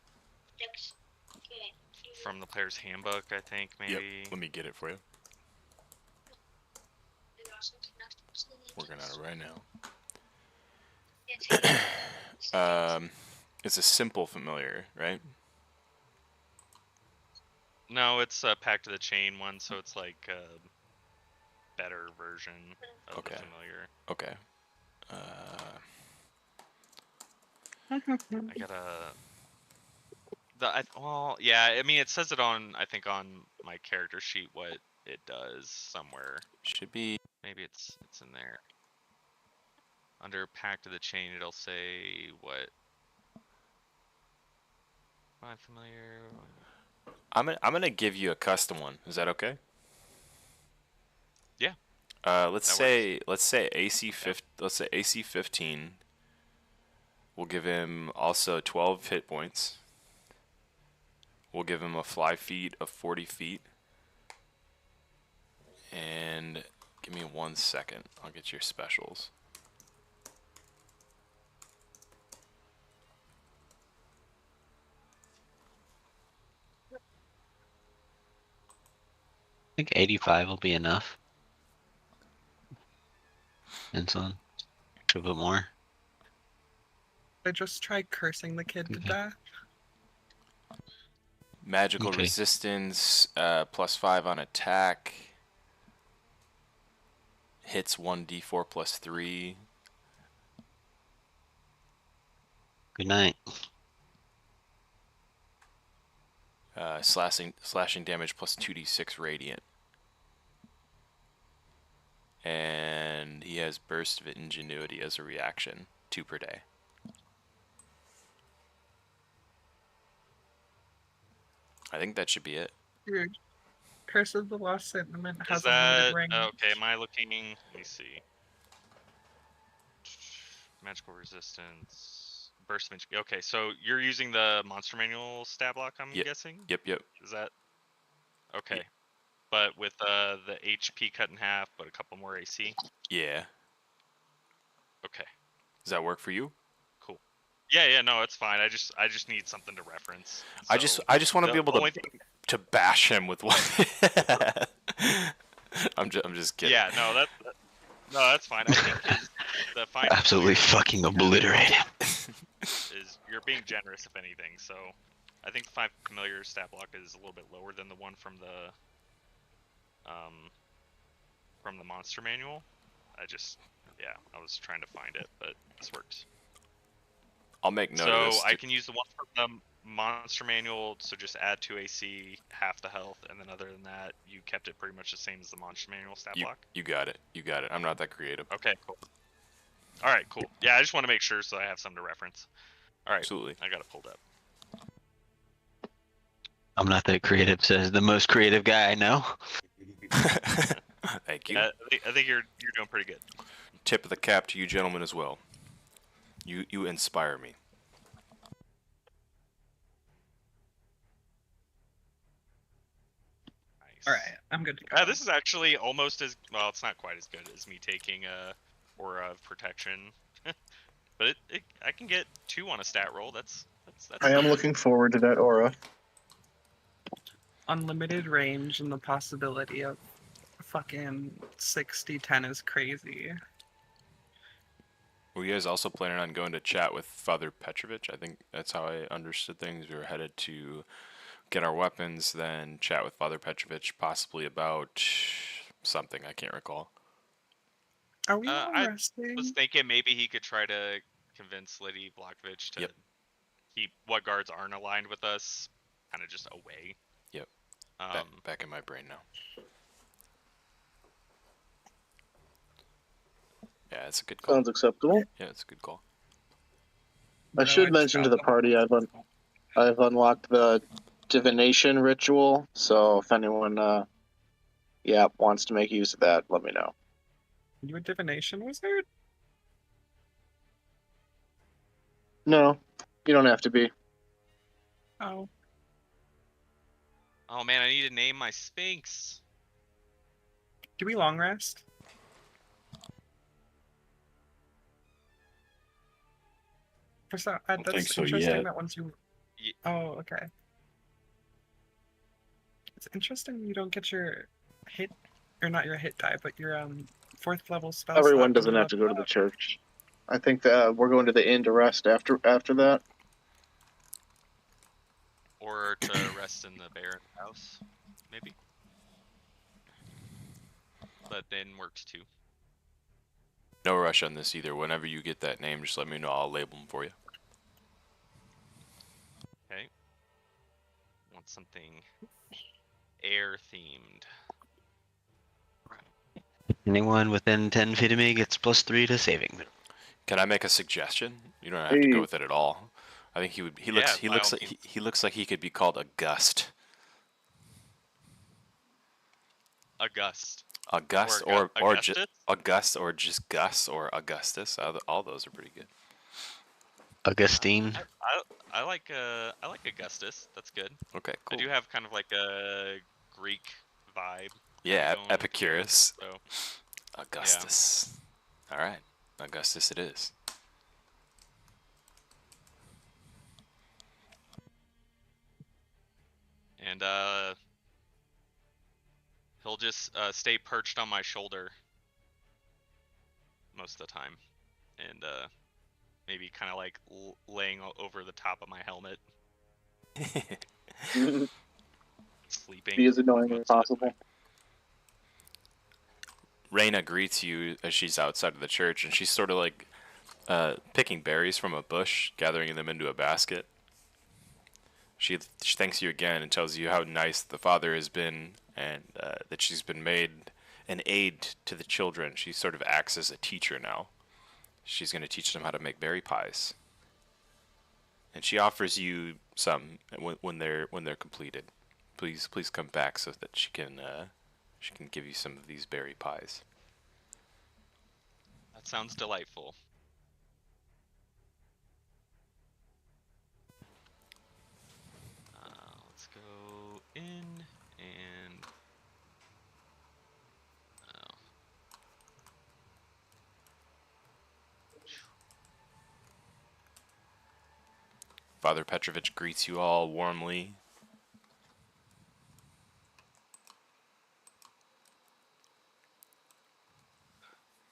player's handbook, I think maybe. Yep. Let me get it for you. Working on it right now. It's a simple familiar, right? No, it's a Pact of the Chain one, so it's like a better version of the familiar. Okay. I gotta. Well, yeah. I mean, it says it on. I think on my character sheet what it does somewhere. Should be. Maybe it's in there. Under Pact of the Chain, it'll say what. Find familiar. I'm gonna give you a custom one. Is that okay? Yeah. Let's say AC 15. Let's say AC 15. We'll give him also 12 hit points. We'll give him a fly feet of 40 feet. And give me 1 second. I'll get your specials. I think 85 will be enough. And so on. A bit more. I just tried cursing the kid to death. Magical resistance, +5 on attack. Hits 1d4 +3. Good night. Slashing damage +2d6 radiant. And he has burst of ingenuity as a reaction, 2 per day. I think that should be it. Dude, Curse of the Lost Sentiment has Is a limited that ring. okay? Am I looking? Let me see. Magical resistance, burst of ingenuity. Okay, so you're using the Monster Manual stat block, I'm guessing. Yep. Is that okay? But with the HP cut in half, but a couple more AC. Yeah. Okay. Does that work for you? Cool. Yeah, no, it's fine. I just need something to reference. So I just want to be able to bash him with one. I'm just kidding. Yeah, no, that's fine. I think the fine Absolutely fucking obliterated. is you're being generous if anything. So I think the 5 familiar stat block is a little bit lower than the one from the monster manual. I was trying to find it, but this works. I'll make note of So this. I can use the one from the monster manual, so just add 2 AC, half the health, and then other than that, you kept it pretty much the same as the monster manual stat block. You got it. You got it. I'm not that creative. Okay, cool. All right, cool. Yeah, I just want to make sure so I have something to reference. All right, Absolutely. I got it pulled up. I'm not that creative, says the most creative guy I know. Thank you. I think you're doing pretty good. Tip of the cap to you gentlemen as well. You inspire me. Nice. All right, I'm good to go. This is actually almost as well. It's not quite as good as me taking Aura of Protection, but I can get 2 on a stat roll. That's. I am looking forward to that aura. Unlimited range and the possibility of fucking 60-10 is crazy. Were you guys also planning on going to chat with Father Petrovich? I think that's how I understood things. We were headed to get our weapons, then chat with Father Petrovich, possibly about something. I can't recall. Are we I resting? was thinking maybe he could try to convince Lady Vallakovic to keep what guards aren't aligned with us kind of just away. Yep. Back in my brain now. Yeah, it's a good call. Sounds acceptable. Yeah, it's a good call. I should mention to the party I've unlocked the divination ritual, so if anyone wants to make use of that, let me know. You a divination wizard? No, you don't have to be. Oh. Oh man, I need to name my Sphinx. Do we long rest? For some, don't that's think so interesting yet. that once you. Ye- Oh, okay. It's interesting you don't get your hit, or not your hit die, but your 4th level spell. Everyone slot when doesn't you have to go to level the up. church. I think that we're going to the inn to rest after that. Or to rest in the Baron's house, maybe. But then works too. No rush on this either. Whenever you get that name, just let me know. I'll label them for you. Okay. Want something air themed. Anyone within 10 feet of me gets +3 to saving. Can I make a suggestion? You don't have to go with it at all. I think he would. He Yeah, looks like he could be called August. August or just August or just Gus or Augustus. All those are pretty good. Augustine. I like Augustus. That's good. Okay, cool. I do have kind of like a Greek vibe. Yeah, going Epicurus. So Augustus. All right, Augustus it is. and he'll just stay perched on my shoulder most of the time, and maybe kind of like laying over the top of my helmet, sleeping. Be as annoying as possible. Reyna greets you as she's outside of the church, and she's sort of like picking berries from a bush, gathering them into a basket. She thanks you again and tells you how nice the father has been, and that she's been made an aid to the children. She sort of acts as a teacher now. She's going to teach them how to make berry pies, and she offers you some when they're completed. Please come back so that she can give you some of these berry pies. That sounds delightful. Let's go in and Father Petrovich greets you all warmly.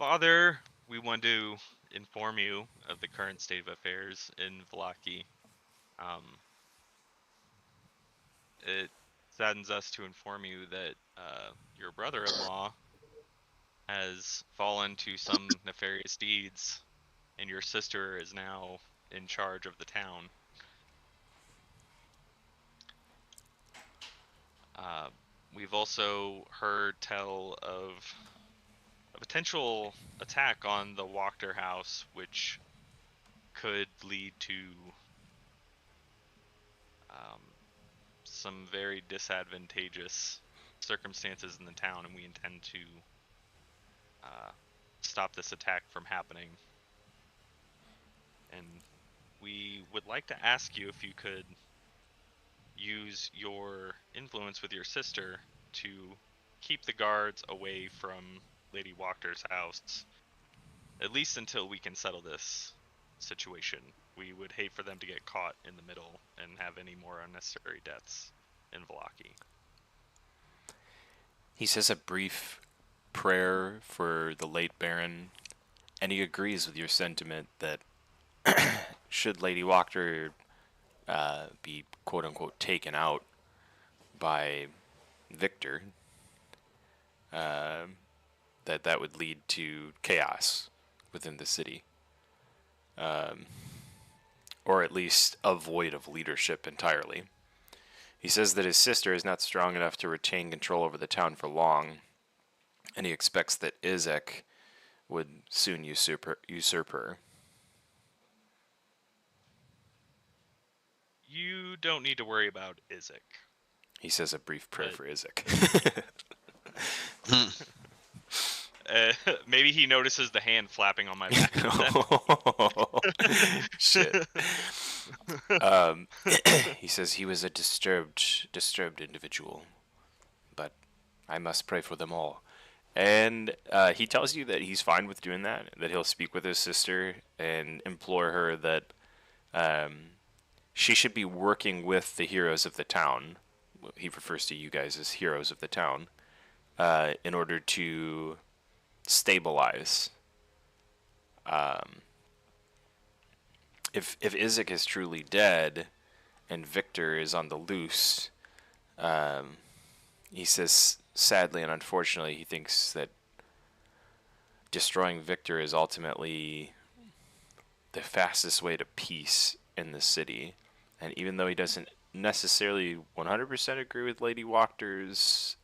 Father, we want to inform you of the current state of affairs in Vallaki. It saddens us to inform you that your brother-in-law has fallen to some nefarious deeds, and your sister is now in charge of the town. We've also heard tell of a potential attack on the Wachter house, which could lead to some very disadvantageous circumstances in the town, and we intend to stop this attack from happening. And we would like to ask you if you could use your influence with your sister to keep the guards away from Lady Wachter's house, at least until we can settle this situation. We would hate for them to get caught in the middle and have any more unnecessary deaths in Vallaki. He says a brief prayer for the late Baron, and he agrees with your sentiment that should Lady Wachter be quote-unquote taken out by Victor, that would lead to chaos within the city. Or at least a void of leadership entirely. He says that his sister is not strong enough to retain control over the town for long, and he expects that Izek would soon usurp her. You don't need to worry about Izek. He says a brief prayer for Izek. Maybe he notices the hand flapping on my back. Shit. He says he was a disturbed individual, but I must pray for them all. And he tells you that he's fine with doing that, that he'll speak with his sister and implore her that she should be working with the heroes of the town. He refers to you guys as heroes of the town, in order to stabilize. If Izek is truly dead and Victor is on the loose, he says sadly and unfortunately he thinks that destroying Victor is ultimately the fastest way to peace in the city. And even though he doesn't necessarily 100% agree with Lady Wachter's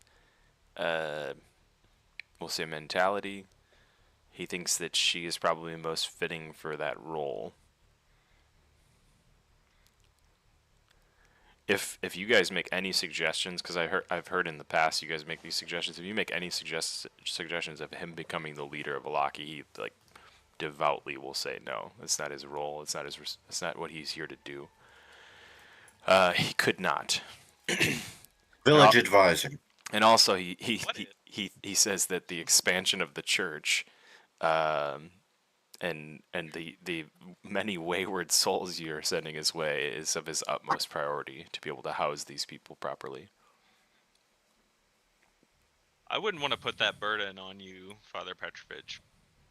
we'll say mentality, he thinks that she is probably most fitting for that role. If you guys make any suggestions, because I've heard in the past you guys make these suggestions. If you make any suggestions of him becoming the leader of Vallaki, he like devoutly will say no. It's not his role. It's not what he's here to do. He could not. Village advisor. And also he says that the expansion of the church, and the many wayward souls you're sending his way is of his utmost priority to be able to house these people properly. I wouldn't want to put that burden on you, Father Petrovich,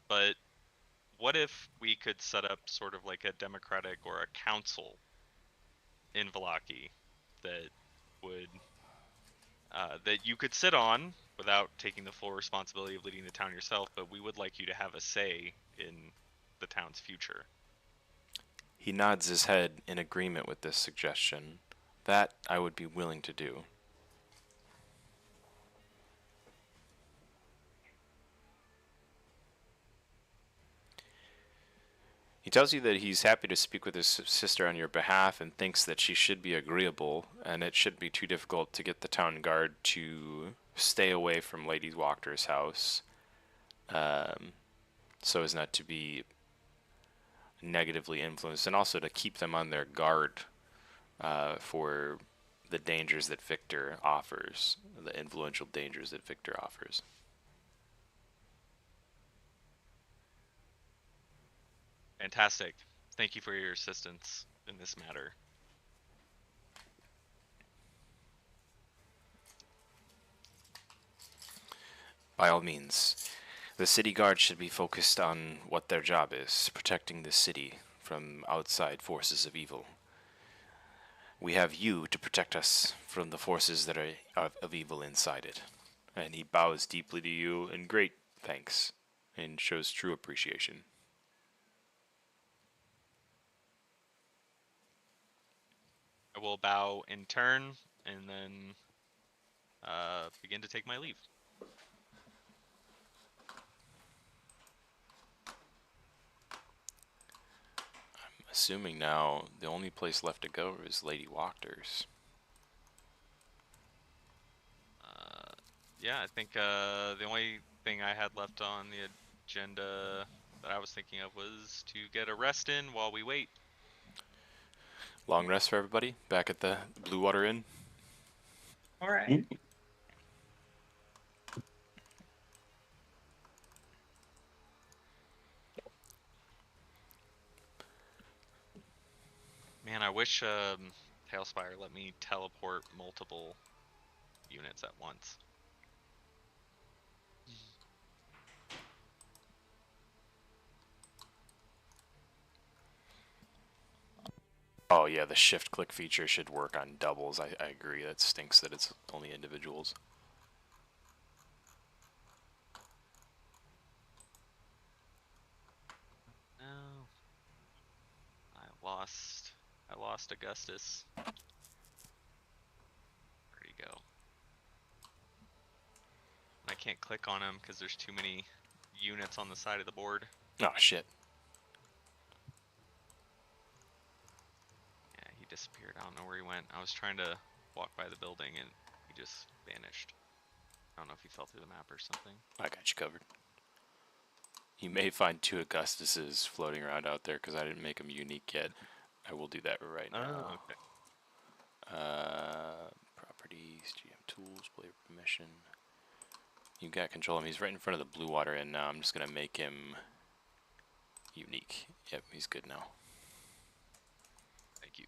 but what if we could set up sort of like a democratic or a council in Vallaki that would that you could sit on without taking the full responsibility of leading the town yourself, but we would like you to have a say in the town's future. He nods his head in agreement with this suggestion. That I would be willing to do. He tells you that he's happy to speak with his sister on your behalf and thinks that she should be agreeable, and it shouldn't be too difficult to get the town guard to stay away from Lady Wachter's house, so as not to be negatively influenced, and also to keep them on their guard for the dangers that Victor offers, the influential dangers that Victor offers. Fantastic. Thank you for your assistance in this matter. By all means. The city guard should be focused on what their job is, protecting the city from outside forces of evil. We have you to protect us from the forces that are of evil inside it. And he bows deeply to you in great thanks and shows true appreciation. I will bow in turn and then begin to take my leave. Assuming now the only place left to go is Lady Wachters. Yeah, I think the only thing I had left on the agenda that I was thinking of was to get a rest in while we wait. Long rest for everybody back at the Blue Water Inn. All right. Man, I wish Tailspire let me teleport multiple units at once. Oh yeah, the shift click feature should work on doubles. I agree. That stinks that it's only individuals. No. I lost Augustus. Where'd he go? I can't click on him because there's too many units on the side of the board. Oh shit. Yeah, he disappeared. I don't know where he went. I was trying to walk by the building and he just vanished. I don't know if he fell through the map or something. I got you covered. You may find 2 Augustuses floating around out there because I didn't make them unique yet. I will do that right now. Oh, okay. Properties, GM tools, player permission. You got control of him. He's right in front of the Blue Water Inn now. I'm just gonna make him unique. Yep, he's good now. Thank you.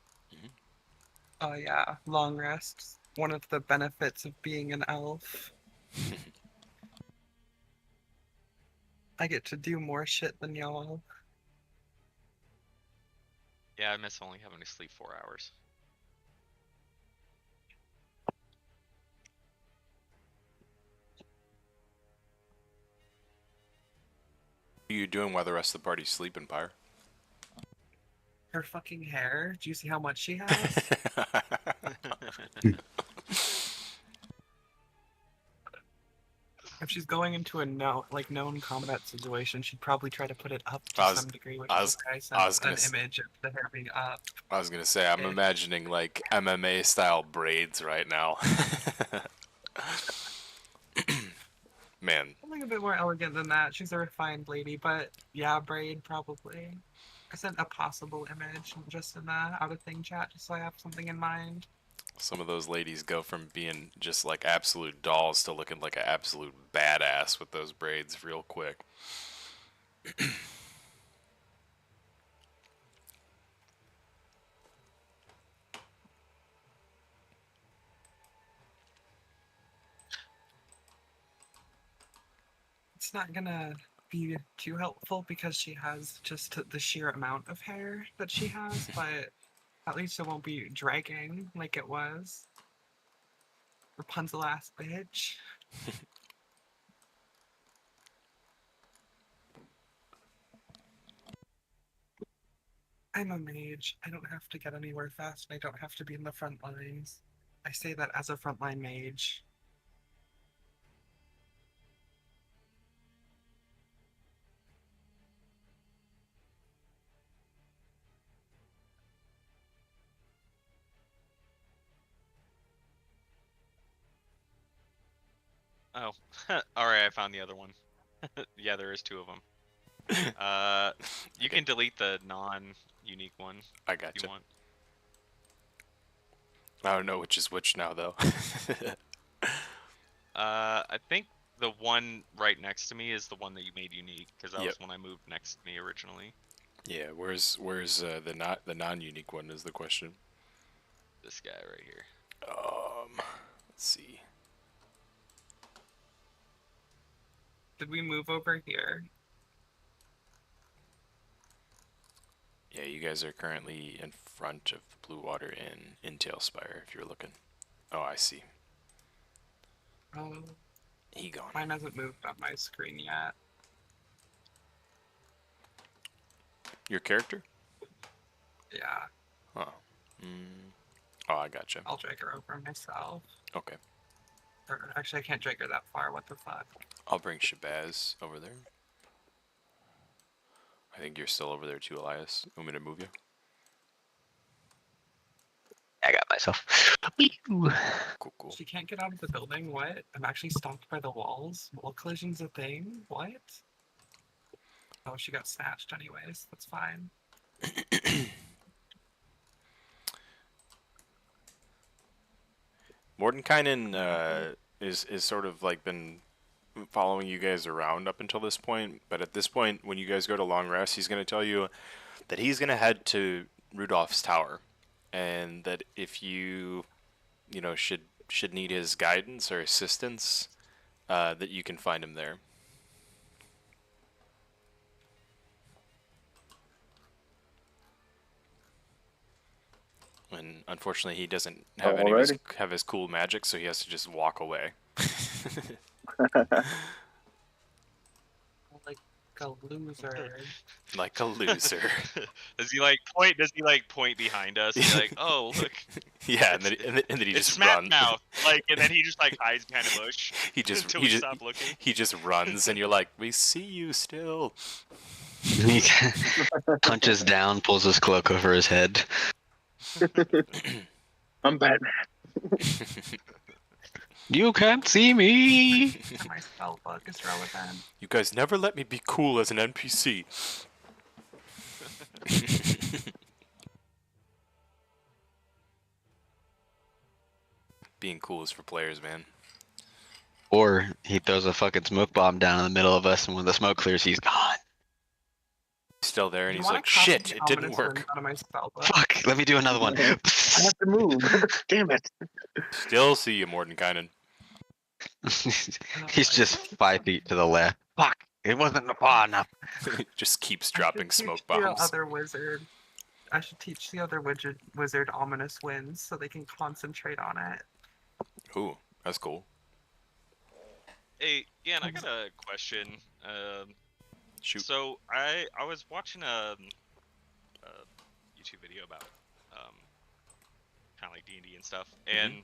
Oh yeah, long rests. One of the benefits of being an elf. I get to do more shit than y'all. Yeah, I miss only having to sleep 4 hours. What are you doing while the rest of the party's sleeping, Pyre? Her fucking hair. Do you see how much she has? If she's going into a known combat situation, she'd probably try to put it up to some degree, which is why I sent an image of the hair being up. I was gonna say, I'm imagining like MMA style braids right now. Man. Something a bit more elegant than that. She's a refined lady, but yeah, braid probably. I sent a possible image just in the out of thing chat, just so I have something in mind. Some of those ladies go from being just like absolute dolls to looking like an absolute badass with those braids real quick. It's not gonna be too helpful because she has just the sheer amount of hair that she has, but at least it won't be dragging like it was. Rapunzel ass bitch. I'm a mage. I don't have to get anywhere fast, and I don't have to be in the front lines. I say that as a frontline mage. Oh, alright, I found the other one. Yeah, there is 2 of them. You can delete the non-unique one I if got you you. want. I don't know which is which now though. I think the one right next to me is the one that you made unique, because that Yep. was when I moved next to me originally. Yeah, where's the non-unique one is the question. This guy right here. Let's see. Did we move over here? Yeah, you guys are currently in front of the Blue Water Inn in Tailspire, if you're looking. Oh, I see. Oh, He gone. mine hasn't moved on my screen yet. Your character? Yeah, Oh. Mm. Oh, I gotcha. I'll drag her over myself. Okay. Or, actually, I can't drag her that far. What the fuck? I'll bring Shabazz over there. I think you're still over there too, Elias. Want me to move you? I got myself. Cool, cool. She can't get out of the building? What? I'm actually stopped by the walls? Wall collision's a thing? What? Oh, she got snatched anyways. That's fine. Mordenkainen is sort of like been following you guys around up until this point, but at this point, when you guys go to long rest, he's going to tell you that he's going to head to Rudolph's tower, and that if you know, should need his guidance or assistance, that you can find him there. And unfortunately, he doesn't have any of his cool magic, so he has to just walk away. Like a loser. Like a loser. Does he like point? Does he like point behind us? He's like, oh look. Yeah, and then he It's just Smack runs. Mouth. Like, and then he just like hides behind a bush. Until we stop looking. He just runs, and you're like, we see you still. He punches down, pulls his cloak over his head. I'm Batman. You can't see me. My spell book is relevant. You guys never let me be cool as an NPC. Being cool is for players, man. Or he throws a fucking smoke bomb down in the middle of us, and when the smoke clears, he's gone. He's still there, and You he's wanna like, copy shit, the it didn't ominous work. words out of my spell book? Fuck, let me do another one. I have to move. Damn it. Still see you, Mordenkainen. He's just 5 feet to the left. Fuck, it wasn't far enough. Just keeps I should dropping teach smoke the bombs. other wizard. I should teach the other wizard ominous winds so they can concentrate on it. Ooh, that's cool. Hey, Ian, I got a question. Shoot. So I was watching a YouTube video about kind of like D&D and stuff, and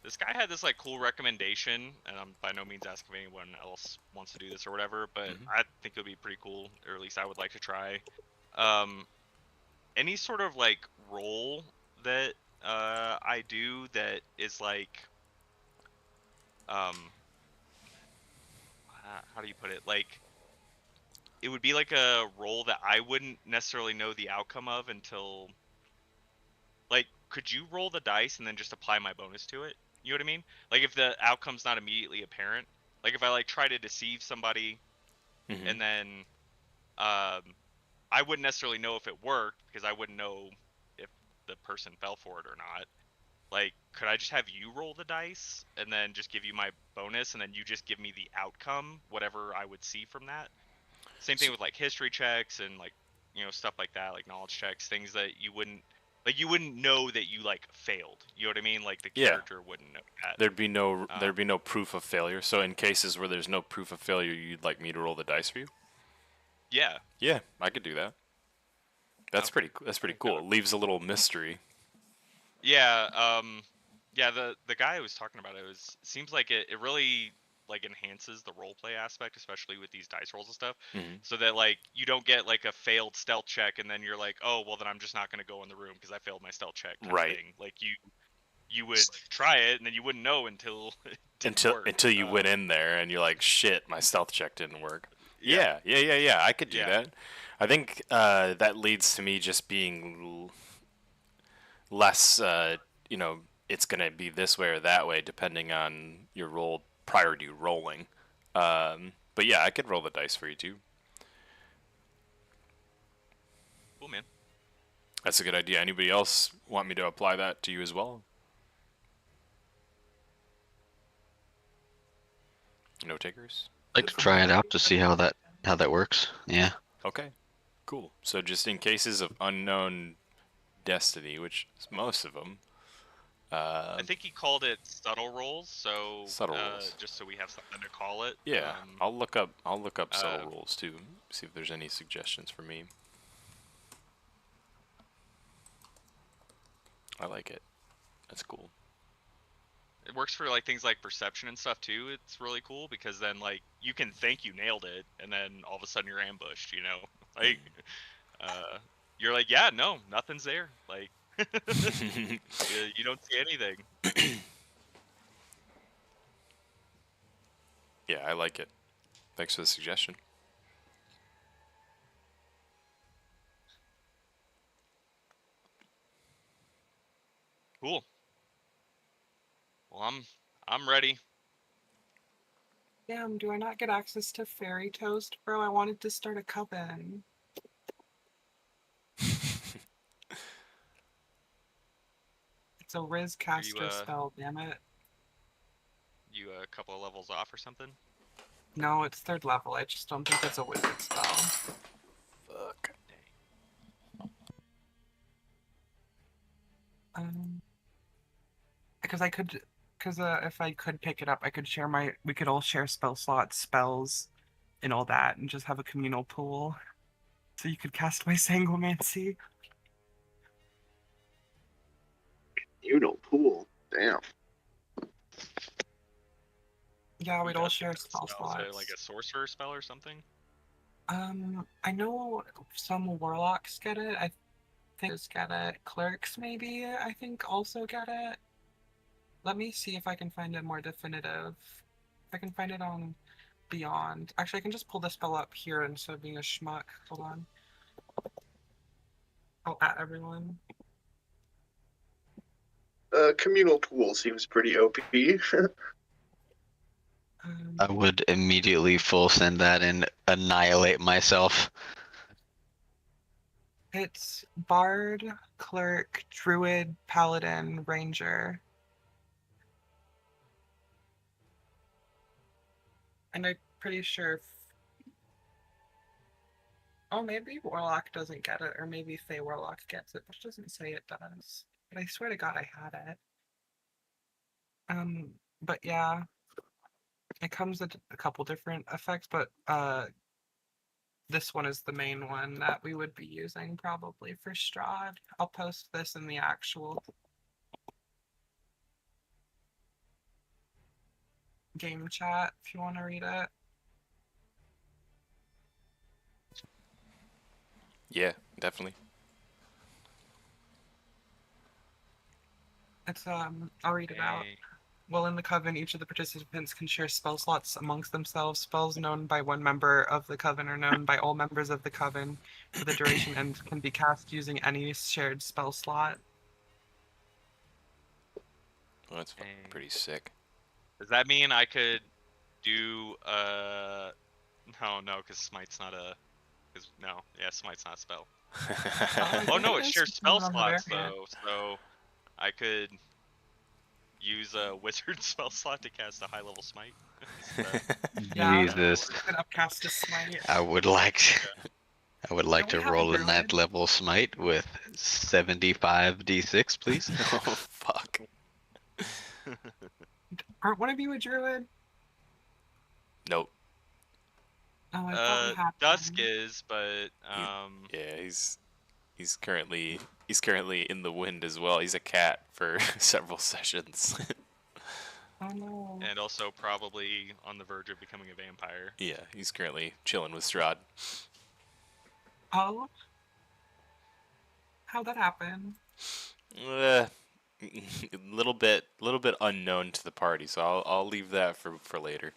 this guy had this like cool recommendation, and I'm by no means asking if anyone else wants to do this or whatever, but I think it would be pretty cool, or at least I would like to try. Any sort of like role that I do that is like how do you put it? Like, it would be like a role that I wouldn't necessarily know the outcome of until, like, could you roll the dice and then just apply my bonus to it? You know what I mean? Like, if the outcome's not immediately apparent, like if I like try to deceive somebody, and then I wouldn't necessarily know if it worked because I wouldn't know if the person fell for it or not. Like, could I just have you roll the dice and then just give you my bonus, and then you just give me the outcome, whatever I would see from that? Same thing with like history checks and like, you know, stuff like that, like knowledge checks, things that you wouldn't know that you like failed. You know what I mean? Like the character wouldn't know that. There'd be no proof of failure. So in cases where there's no proof of failure, you'd like me to roll the dice for you? Yeah. Yeah, I could do that. That's pretty cool. It leaves a little mystery. Yeah, yeah, the guy who was talking about it seems like it really like enhances the roleplay aspect, especially with these dice rolls and stuff. So that like you don't get like a failed stealth check and then you're like, oh well, then I'm just not gonna go in the room because I failed my stealth check. Kind of thing. Like you would try it and then you wouldn't know until it didn't work. Until you went in there and you're like, shit, my stealth check didn't work. Yeah. I could do that. I think that leads to me just being less, you know, it's going to be this way or that way depending on your roll prior to rolling. But yeah, I could roll the dice for you too. Cool, man. That's a good idea. Anybody else want me to apply that to you as well? No takers? like to try it out to see how that works. Yeah. Okay, cool. So just in cases of unknown destiny, which is most of them, I think he called it subtle rolls, so Subtle rolls. just so we have something to call it. yeah, I'll look up subtle uh, rules too. See if there's any suggestions for me. I like it. That's cool. It works for like things like perception and stuff too. It's really cool because then like you can think you nailed it, and then all of a sudden you're ambushed. You know, like you're like, yeah, no, nothing's there. Like you don't see anything. Yeah, I like it. Thanks for the suggestion. Cool. Well, I'm ready. Damn, do I not get access to Fairy Toast, bro? I wanted to start a coven. It's a Riz caster spell, damn it. You a couple of levels off or something? No, it's 3rd level. I just don't think it's a wizard spell. Fuck. Because if I could pick it up, I could share we could all share spell slots, spells, and all that, and just have a communal pool. So you could cast my Sanguimancy. Pool. Damn. Yeah, we'd all share spell So slots. like a sorcerer spell or something? I know some warlocks get it. I think get it. Clerics maybe, I think, also get it. Let me see if I can find it more definitive. If I can find it on Beyond. Actually, I can just pull the spell up here instead of being a schmuck. Hold on. I'll at everyone. Communal pool seems pretty OP. I would immediately full send that and annihilate myself. It's Bard, Cleric, Druid, Paladin, Ranger. And I'm pretty sure oh, maybe Warlock doesn't get it, or maybe Fey Warlock gets it, which doesn't say it does. But I swear to God I had it. But yeah. It comes with a couple different effects, but this one is the main one that we would be using probably for Strahd. I'll post this in the actual game chat if you want to read it. Yeah, definitely. It's I'll read it out. While in the coven, each of the participants can share spell slots amongst themselves. Spells known by one member of the coven are known by all members of the coven for the duration and can be cast using any shared spell slot. Well, that's pretty sick. Does that mean I could do no, because Smite's not a Smite's not a spell. Oh no, it shares spell slots though, so I could use a wizard spell slot to cast a high level smite. Yeah, Jesus. I could upcast a smite. I would like to roll in that level smite with 75 d6, please. Oh fuck. Aren't one of you a druid? Nope. Oh, I thought we had Dusk one. is, but Yeah, he's currently in the wind as well. He's a cat for several sessions. Oh no. and also probably on the verge of becoming a vampire. Yeah, he's currently chilling with Strahd. Oh? How'd that happen? A little bit unknown to the party, so I'll leave that for later.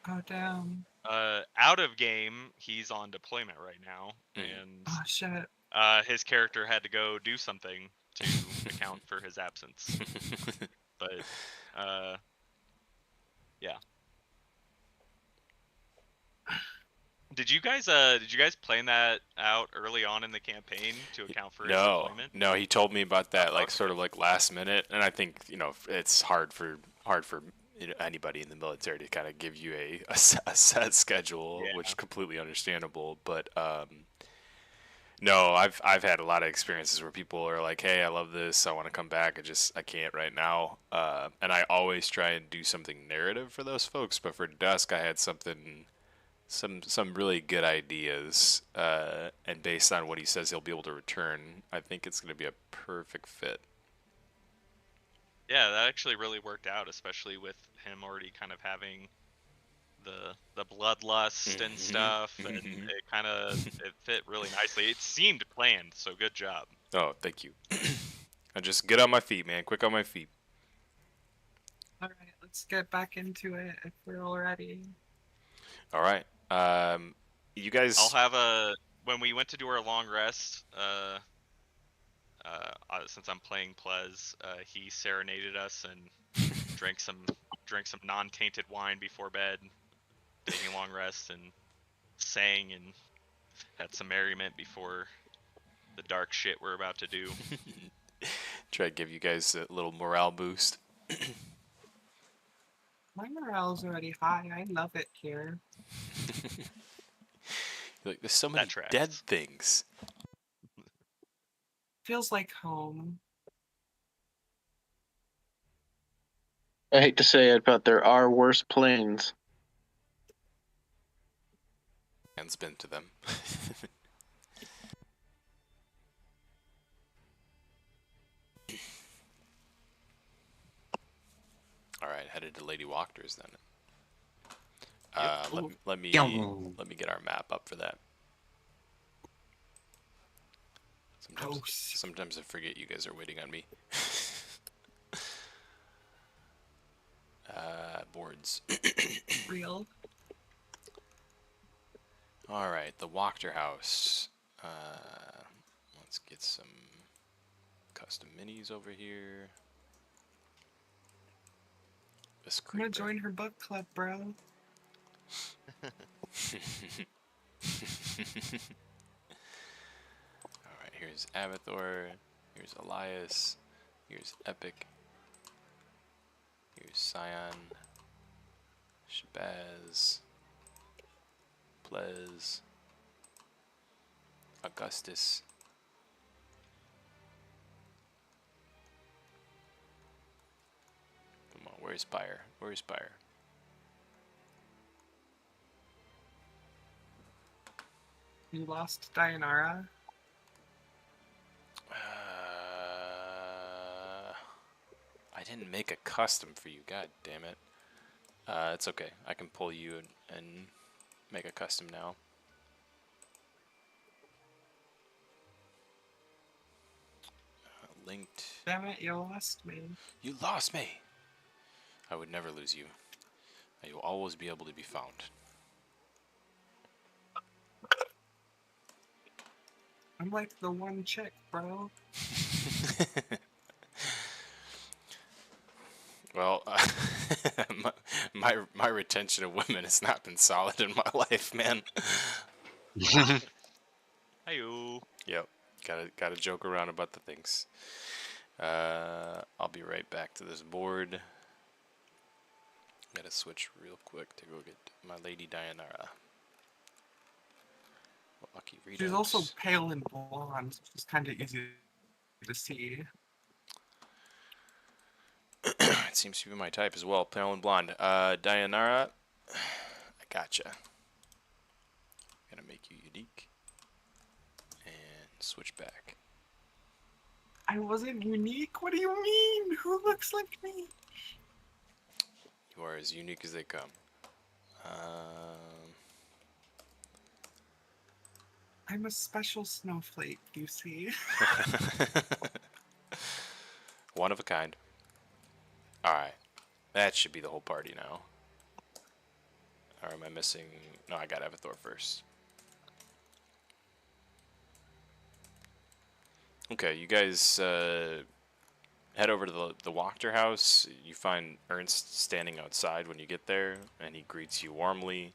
Oh damn. Out of game, he's on deployment right now, and Oh shit. his character had to go do something to account for his absence. But yeah. Did you guys plan that out early on in the campaign to account for his deployment? No, he told me about that sort of like last minute, and I think it's hard for anybody in the military to kind of give you a set schedule, Yeah. which is completely understandable. But no, I've had a lot of experiences where people are like, "Hey, I love this. I want to come back. I can't right now." And I always try and do something narrative for those folks. But for Dusk, I had some really good ideas. And based on what he says he'll be able to return, I think it's going to be a perfect fit. Yeah, that actually really worked out, especially with him already kind of having the bloodlust and stuff, and it fit really nicely. It seemed planned, so good job. Oh, thank you. I just get on my feet, man. Quick on my feet. All right, let's get back into it if we're all ready. All right. You guys. I'll have when we went to do our long rest. Since I'm playing Plez, he serenaded us and drank some non-tainted wine before bed, taking a long rest and sang and had some merriment before the dark shit we're about to do. Try to give you guys a little morale boost. My morale's already high. I love it here. Like, there's so many dead things. Feels like home. I hate to say it, but there are worse planes. Man's been to them. All right, headed to Lady Walker's then. Let me get our map up for that. Sometimes I forget you guys are waiting on me. Boards. Real. All right, the Wachter House. Let's get some custom minis over here. I'm gonna join her book club, bro. Alright, here's Avathor, here's Elias, here's Epic, here's Scion, Shabazz, Plez, Augustus. Come on, where's Pyre? Where's Pyre? You lost Dianara? I didn't make a custom for you, god damn it. It's okay, I can pull you and make a custom now. Linked. Damn it, you lost me. You lost me! I would never lose you. You will always be able to be found. I'm like the one chick, bro. Well, my retention of women has not been solid in my life, man. Hi-yo. Yep, gotta joke around about the things. I'll be right back to this board. Gotta switch real quick to go get my Lady Dianara. Lucky Redux. She's also pale and blonde, which is kind of easy to see. It seems to be my type as well, pale and blonde. Dianara, I gotcha. Gonna make you unique. And switch back. I wasn't unique? What do you mean? Who looks like me? You are as unique as they come. I'm a special snowflake, you see. One of a kind. Alright. That should be the whole party now. Or am I missing... No, I got Avathor first. Okay, you guys head over to the Wachter house. You find Ernst standing outside when you get there, and he greets you warmly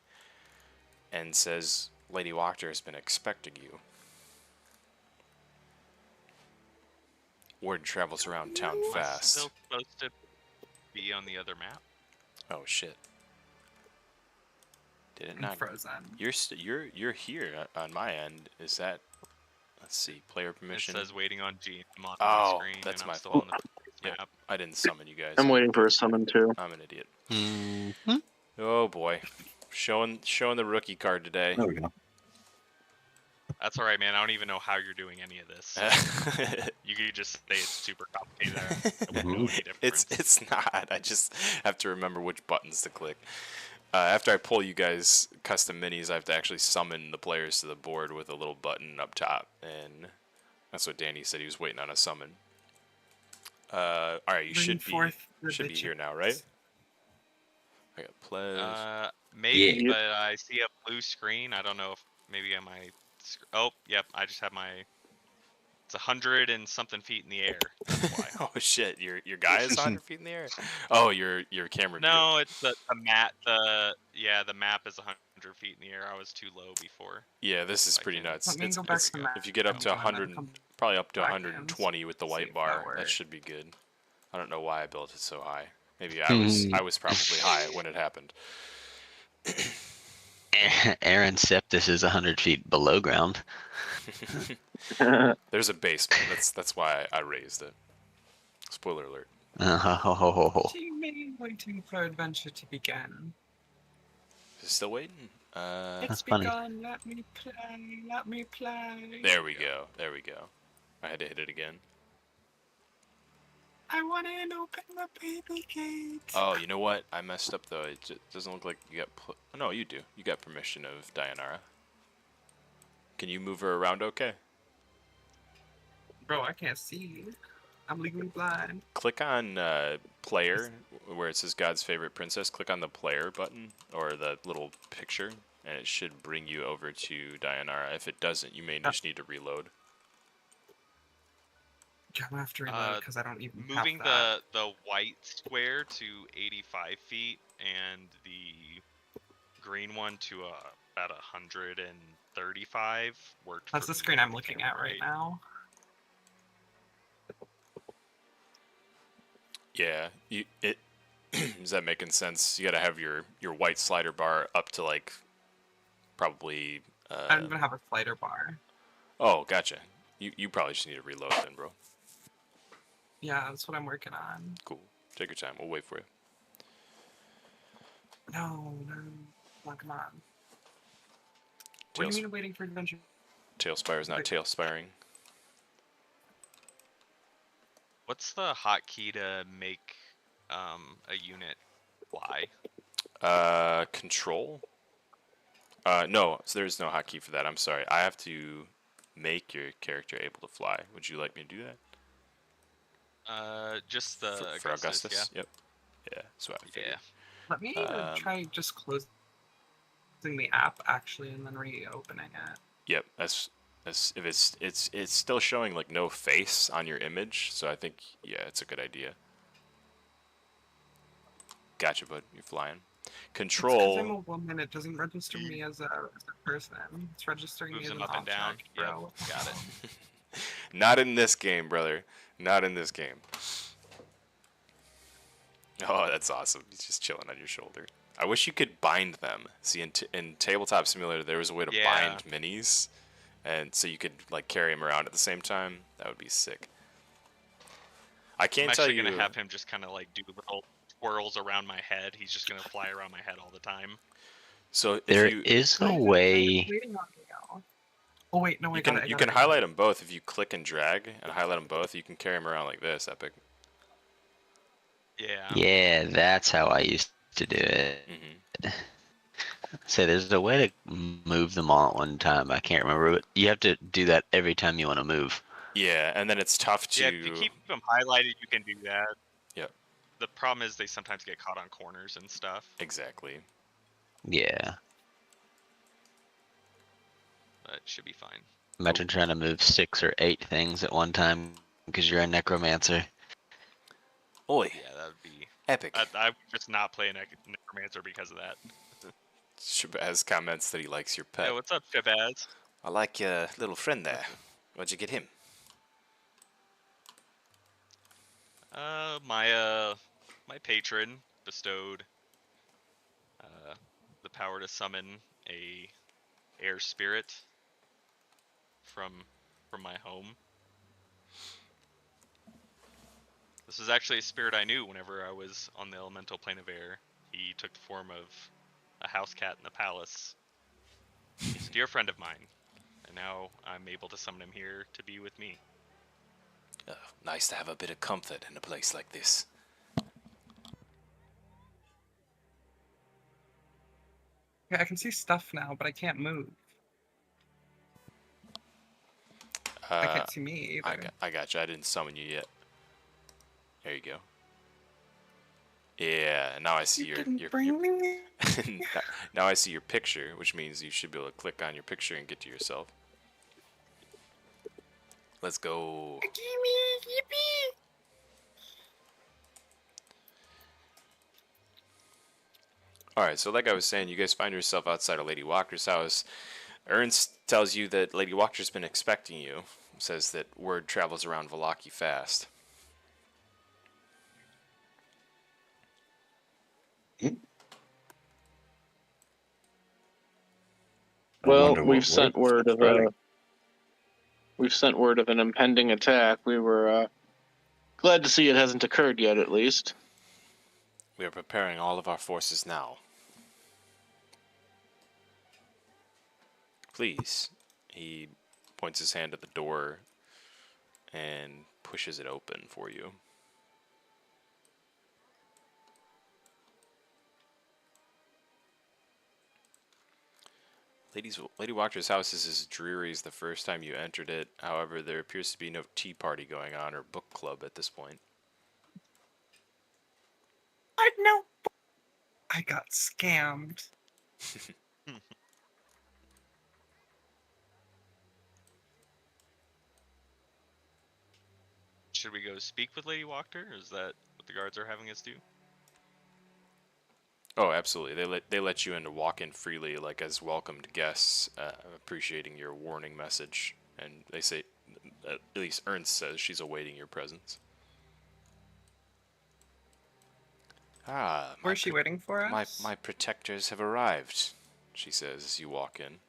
and says, Lady Wachter has been expecting you. Word travels around town fast. Still supposed to be on the other map? Oh shit! Did it I'm not? frozen. You're here on my end. Is that? Let's see. Player It permission. says waiting on GM on my Oh, screen, that's and my I'm still fault. on the Yep. map. I didn't summon you guys. I'm waiting for a summon too. I'm an idiot. Mhm. Oh boy, showing the rookie card today. There we go. That's all right, man. I don't even know how you're doing any of this. You could just say it's super complicated. I wouldn't know any difference. It's not. I just have to remember which buttons to click. After I pull you guys custom minis, I have to actually summon the players to the board with a little button up top, and that's what Danny said. He was waiting on a summon. All right, you Bring should be forth the here now, bitches. right? I got pledge. Maybe, Yeah. but I see a blue screen. I don't know if maybe on my. Oh, yep. I just have my. It's 100 and something feet in the air. That's why. Oh shit, your guy is 100 feet in the air. Oh, your camera view. No, it's the map. The map is 100 feet in the air. I was too low before. Yeah, this is I pretty can- nuts. Let me go back to the map If you get up to and then 100, come probably up to back and 120 with the see white if bar, that that works. should be good. I don't know why I built it so high. Maybe I was probably high when it happened. Aaron Septis is 100 feet below ground. There's a basement. That's why I raised it. Spoiler alert. Teammate waiting for adventure to begin. Is it still waiting? It's funny. begun. Let me play. Let me play. There we go. There we go. I had to hit it again. I want to open the baby gate. Oh, you know what? I messed up though. It doesn't look like you got. Oh, no, you do. You got permission of Dayanara. Can you move her around? Okay. Bro, I can't see. I'm legally blind. Click on player where it says God's favorite princess. Click on the player button or the little picture, and it should bring you over to Dayanara. If it doesn't, you may just need to reload. I'm gonna have to reload because I don't even Moving have that. the white square to 85 feet and the green one to about 135 worked. That's for the me screen with I'm the looking camera at right now. Yeah, is that making sense? You gotta have your white slider bar up to like probably. I don't even have a slider bar. Oh, gotcha. You probably just need to reload then, bro. Yeah, that's what I'm working on. Cool. Take your time. We'll wait for you. No, come on. What do you mean waiting for adventure? Tailspire is not tailspiring. What's the hotkey to make a unit fly? Control? No, so there's no hotkey for that. I'm sorry. I have to make your character able to fly. Would you like me to do that? Just the For Augustus? yeah. Yep. Yeah, that's what I figured. Yeah. Let me try just closing the app actually and then reopening it. Yep, that's if it's still showing like no face on your image, so I think yeah, it's a good idea. Gotcha, bud. You're flying. Control. Because I'm a woman, it doesn't register me as a person. It's registering Moves me as them an up and down. object, bro. Yep, got it. Not in this game, brother. Not in this game. Oh, that's awesome. He's just chilling on your shoulder. I wish you could bind them. See, in Tabletop Simulator, there was a way to bind minis, and so you could like carry them around at the same time. That would be sick. I can't tell you. I'm actually gonna have him just kind of like do little twirls around my head. He's just gonna fly around my head all the time. So There is a way. Oh wait, no, you can highlight them both if you click and drag and highlight them both. You can carry them around like this. Epic. Yeah. Yeah, that's how I used to do it. Mm-hmm. So there's a way to move them all at one time. I can't remember, but you have to do that every time you want to move. Yeah, and then it's tough to. Yeah, to keep them highlighted, you can do that. Yep. The problem is they sometimes get caught on corners and stuff. Exactly. Yeah. But it should be fine. Imagine trying to move 6 or 8 things at one time because you're a necromancer. Oi. Yeah, that would be epic. I would just not play a necromancer because of that. Shabazz comments that he likes your pet. Yeah, what's up, Shabazz? I like your little friend there. Where'd you get him? My patron bestowed power to summon a air spirit from my home. This is actually a spirit I knew whenever I was on the elemental plane of air. He took the form of a house cat in the palace. He's a dear friend of mine, and now I'm able to summon him here to be with me. Nice to have a bit of comfort in a place like this. Yeah, I can see stuff now, but I can't move. I can't see me either. I got you. I didn't summon you yet. There you go. Yeah, now I see your now I see your picture, which means you should be able to click on your picture and get to yourself. Let's go. Alright, so like I was saying, you guys find yourself outside of Lady Walker's house. Ernst tells you that Lady Walker's been expecting you. Says that word travels around Vallaki fast. Well, wonder we've what sent word of an impending attack. We were glad to see it hasn't occurred yet, at least. We are preparing all of our forces now. Please. He points his hand at the door and pushes it open for you. Lady Walker's house is as dreary as the first time you entered it. However, there appears to be no tea party going on or book club at this point. I know. I got scammed. Should we go speak with Lady Walker? Is that what the guards are having us do? Oh, absolutely. They let you in to walk in freely, like as welcomed guests, appreciating your warning message. And they say, at least Ernst says, she's awaiting your presence. Where's she waiting for us? My protectors have arrived, she says as you walk in.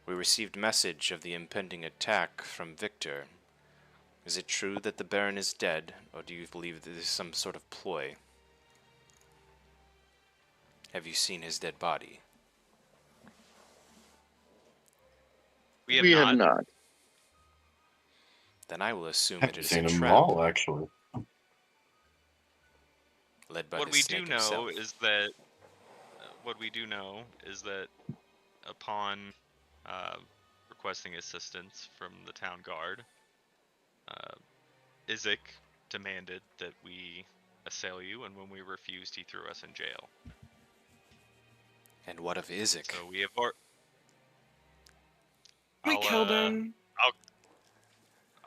We received message of the impending attack from Victor. Is it true that the Baron is dead, or do you believe that this is some sort of ploy? Have you seen his dead body? We have not. Then I will assume I've it is seen a them trap. all, actually. Led by What the we snake do know himself. is that upon requesting assistance from the town guard, Isaac demanded that we assail you, and when we refused, he threw us in jail. And what of Isaac? So we have. We killed him.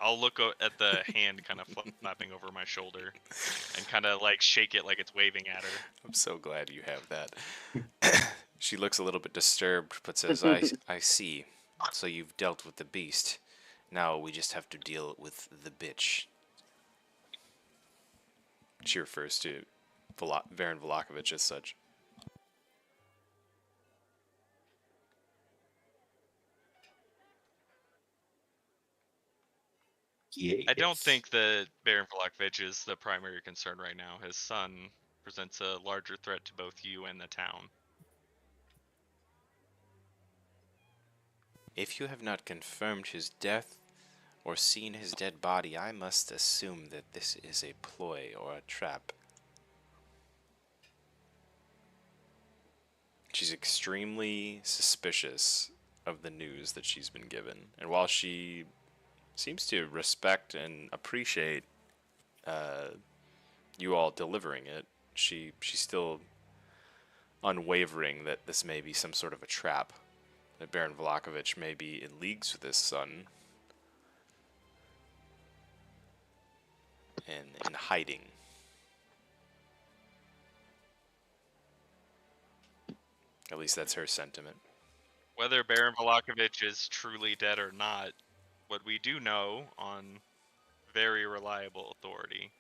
I'll look at the hand kind of flapping over my shoulder and kind of like shake it like it's waving at her. I'm so glad you have that. She looks a little bit disturbed, but says, I see. So you've dealt with the beast. Now we just have to deal with the bitch. She refers to Baron Vallakovic as such. Yes. I don't think that Baron Vallakovic is the primary concern right now. His son presents a larger threat to both you and the town. If you have not confirmed his death or seen his dead body, I must assume that this is a ploy or a trap. She's extremely suspicious of the news that she's been given. And while she seems to respect and appreciate you all delivering it, she's still unwavering that this may be some sort of a trap. That Baron Vallakovic may be in leagues with his son and in hiding. At least that's her sentiment. Whether Baron Vallakovic is truly dead or not, what we do know on very reliable authority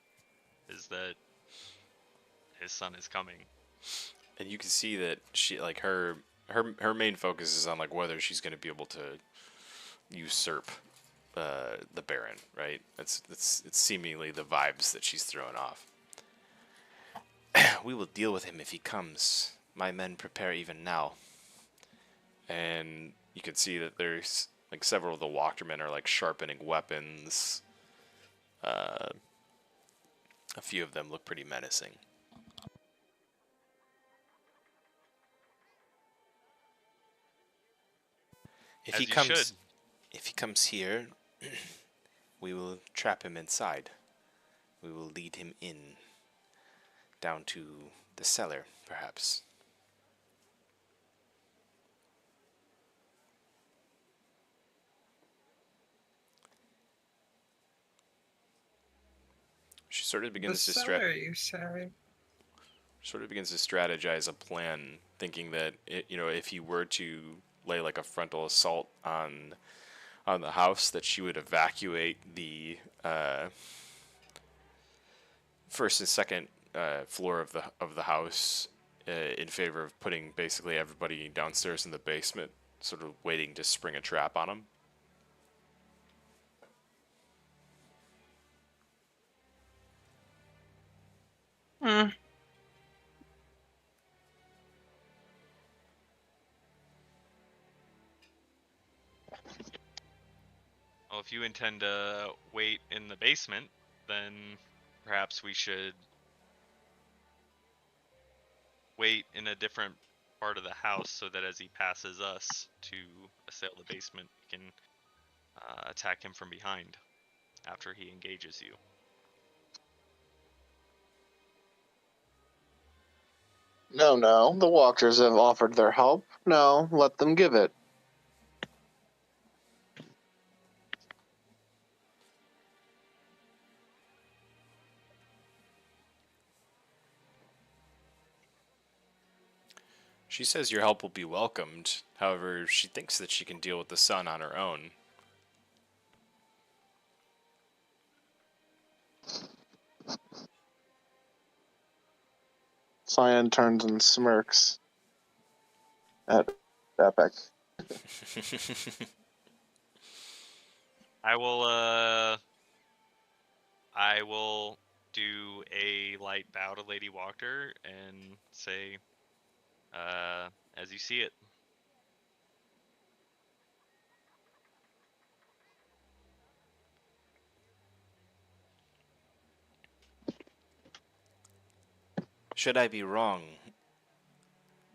is that his son is coming. And you can see that she like her main focus is on like whether she's going to be able to usurp the Baron, right? It's seemingly the vibes that she's throwing off. We will deal with him if he comes. My men prepare even now. And you can see that there's like several of the Walkermen are like sharpening weapons. A few of them look pretty menacing. If As he you comes, should. if he comes here, we will trap him inside. We will lead him in, down to the cellar, perhaps. She sort of The begins to cellar, you say? strategize a plan, thinking that if he were to lay like a frontal assault on the house, that she would evacuate the first and second floor of the house in favor of putting basically everybody downstairs in the basement, sort of waiting to spring a trap on him. Hmm. Well, if you intend to wait in the basement, then perhaps we should wait in a different part of the house so that as he passes us to assail the basement, we can attack him from behind after he engages you. No, the Walkers have offered their help. No, let them give it. She says your help will be welcomed. However, she thinks that she can deal with the sun on her own. Cyan turns and smirks at Epic. I will do a light bow to Lady Walker and say, as you see it. Should I be wrong,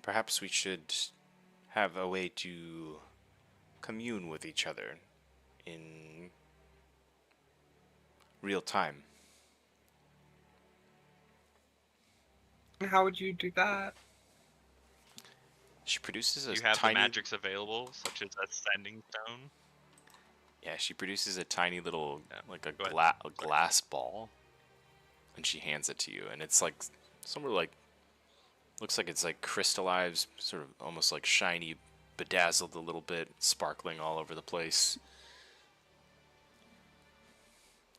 perhaps we should have a way to commune with each other in real time. How would you do that? She produces a You have tiny the magics available, such as Ascending Stone. Yeah, she produces a tiny little, Yeah, like a, go ahead. a glass ball, and she hands it to you, and it's like somewhere like, looks like it's like crystallized, sort of almost like shiny, bedazzled a little bit, sparkling all over the place.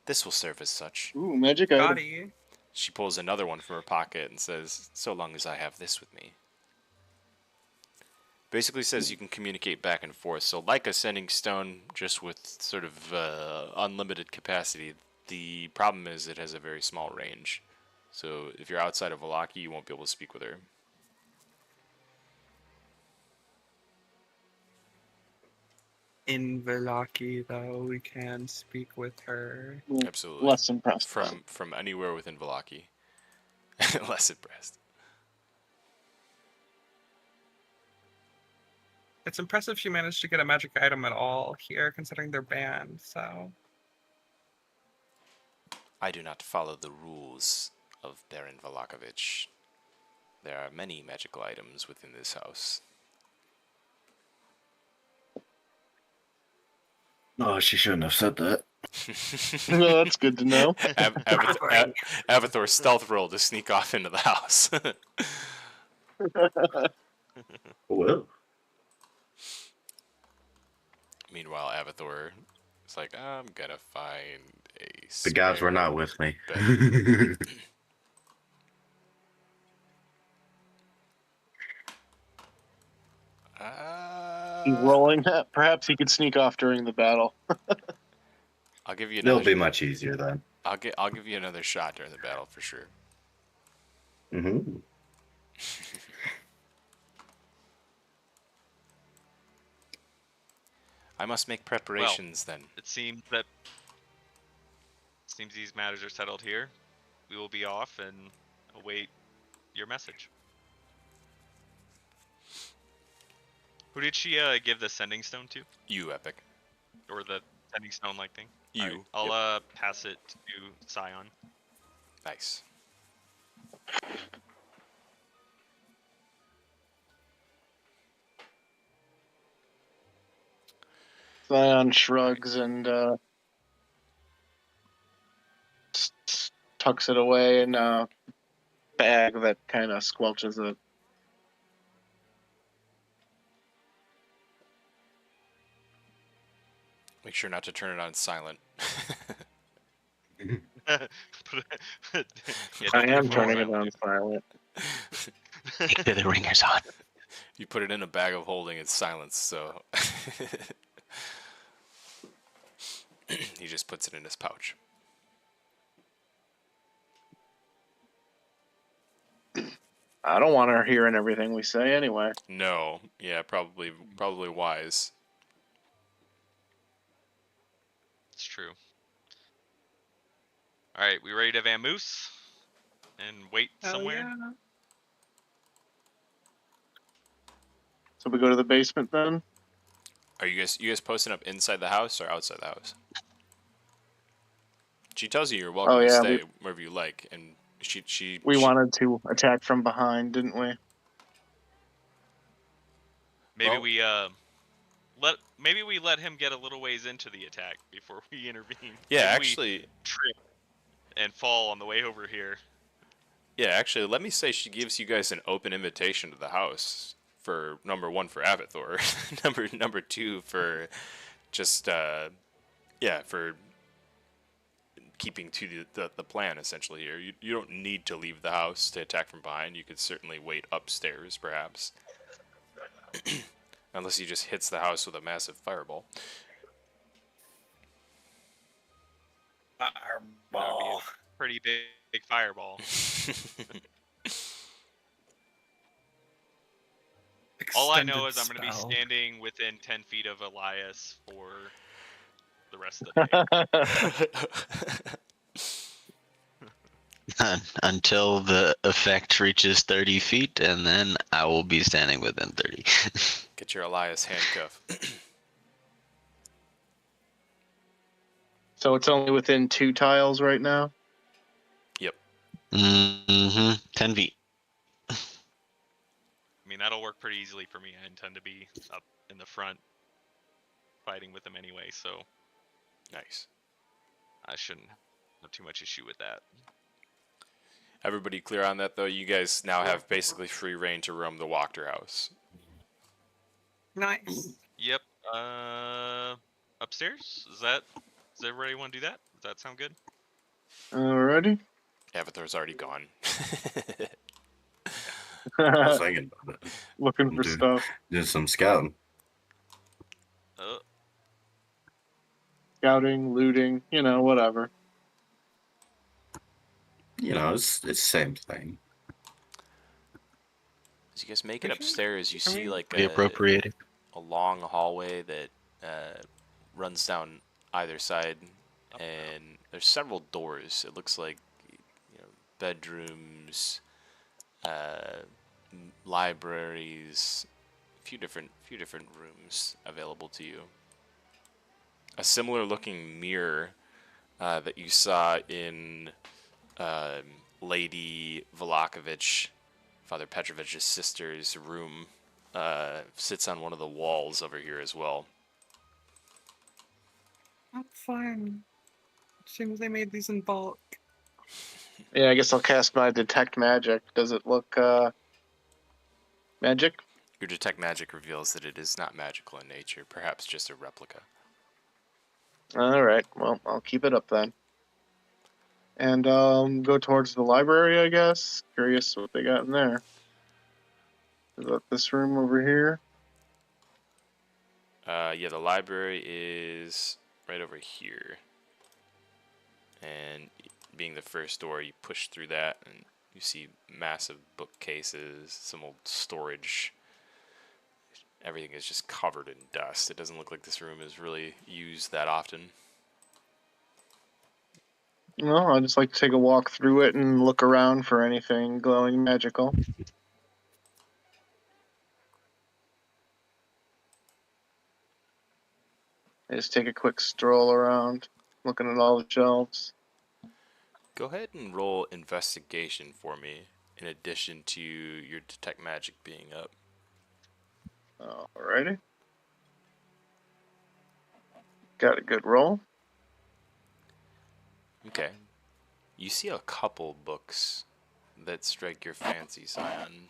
This will serve as such. Ooh, magic item. Gaudy. She pulls another one from her pocket and says, "So long as I have this with me." Basically says you can communicate back and forth. So like a sending stone, just with sort of unlimited capacity. The problem is it has a very small range. So if you're outside of Vallaki, you won't be able to speak with her. In Vallaki, though, we can speak with her. Absolutely. Less impressed. From anywhere within Vallaki. Less impressed. It's impressive she managed to get a magic item at all here, considering they're banned, so... I do not follow the rules of Baron Vallakovic. There are many magical items within this house. Oh, she shouldn't have said that. No, that's good to know. Avathor's stealth roll to sneak off into the house. Well, Meanwhile, Avathor is like, I'm gonna find a the guys were spare not with me. bed." He's rolling. Perhaps he could sneak off during the battle. I'll give you It'll another. be much easier then. I'll give you another shot during the battle for sure. Mm-hmm. I must make preparations then. It seems these matters are settled here. We will be off and await your message. Who did she give the sending stone to? You, Epic. Or the sending stone like thing? You. Alright, I'll pass it to Scion. Nice. Zion shrugs and tucks it away in a bag that kind of squelches it. Make sure not to turn it on silent. Yeah, I don't am do turning it silently. on silent. Make sure the ringer's on. You put it in a bag of holding, it's silenced, so he just puts it in his pouch. I don't want her hearing everything we say anyway. No, yeah, probably wise. It's true. Alright, we ready to vamoose? And wait Hell somewhere? yeah. So we go to the basement then? Are you guys posting up inside the house or outside the house? She tells you you're welcome to yeah, stay wherever you like, and We wanted to attack from behind, didn't we? Maybe Well- we let him get a little ways into the attack before we intervene. Yeah, Maybe we actually, trip and fall on the way over here. let me say she gives you guys an open invitation to the house for number 1 for Avathor, number 2 for just for keeping to the plan essentially here. You don't need to leave the house to attack from behind. You could certainly wait upstairs, perhaps. Unless he just hits the house with a massive fireball. That'd be a pretty big fireball. All I know is I'm going to be standing within 10 feet of Elias for the rest of the day. Until the effect reaches 30 feet, and then I will be standing within 30. Get your Elias handcuff. So it's only within 2 tiles right now? Yep. 10 feet. I mean, that'll work pretty easily for me. I intend to be up in the front fighting with them anyway, so Nice. I shouldn't have too much issue with that. Everybody clear on that, though? You guys now have basically free reign to roam the Wachter house. Nice. Yep. Upstairs? Does everybody want to do that? Does that sound good? Alrighty. Avatar's already gone. I was thinking about it. Looking for Dude. stuff. Did some scouting. Scouting, looting, whatever. It's the same thing. As you guys make it upstairs, you see like Reappropriating. a long hallway that runs down either side, and there's several doors. It looks like bedrooms, libraries, a few different rooms available to you. A similar looking mirror that you saw in Lady Vallakovic, Father Petrovich's sister's room, sits on one of the walls over here as well. Not fun. Seems they made these in bulk. Yeah, I guess I'll cast my detect magic. Does it look magic? Your detect magic reveals that it is not magical in nature, perhaps just a replica. Alright, well, I'll keep it up then. And go towards the library, I guess. Curious what they got in there. Is that this room over here? Yeah, the library is right over here. And being the first door, you push through that and you see massive bookcases, some old storage. Everything is just covered in dust. It doesn't look like this room is really used that often. No, I just like to take a walk through it and look around for anything glowing magical. I just take a quick stroll around, looking at all the shelves. Go ahead and roll investigation for me, in addition to your detect magic being up. Alrighty. Got a good roll. Okay. You see a couple books that strike your fancy, Scion.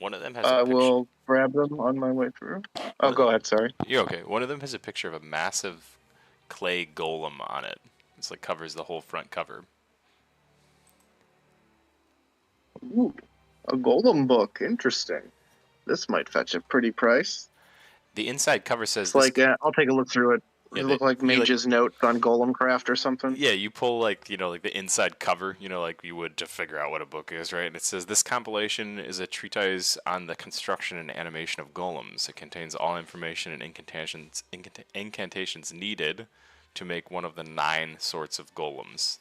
One of them has a I picture. will grab them on my way through. Oh, go ahead, sorry. You're okay. One of them has a picture of a massive clay golem on it. It's like covers the whole front cover. Ooh, a golem book. Interesting. This might fetch a pretty price. The inside cover says It's this. like, I'll take a look through it. Yeah, Does it look like Mage's notes on golem craft or something? Yeah, you pull like the inside cover, like you would to figure out what a book is, right? And it says this compilation is a treatise on the construction and animation of golems. It contains all information and incantations needed to make one of the 9 sorts of golems.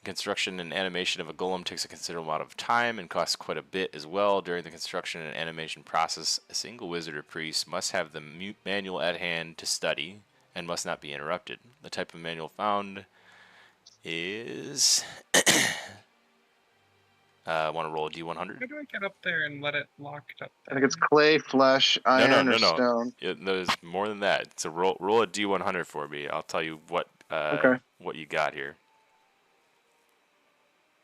Construction and animation of a golem takes a considerable amount of time and costs quite a bit as well. During the construction and animation process, a single wizard or priest must have the manual at hand to study and must not be interrupted. The type of manual found is... want to roll a D100? How do I get up there and let it locked up? I think it's clay, flesh, iron, or stone. There's more than that. So roll a D100 for me. I'll tell you what what you got here.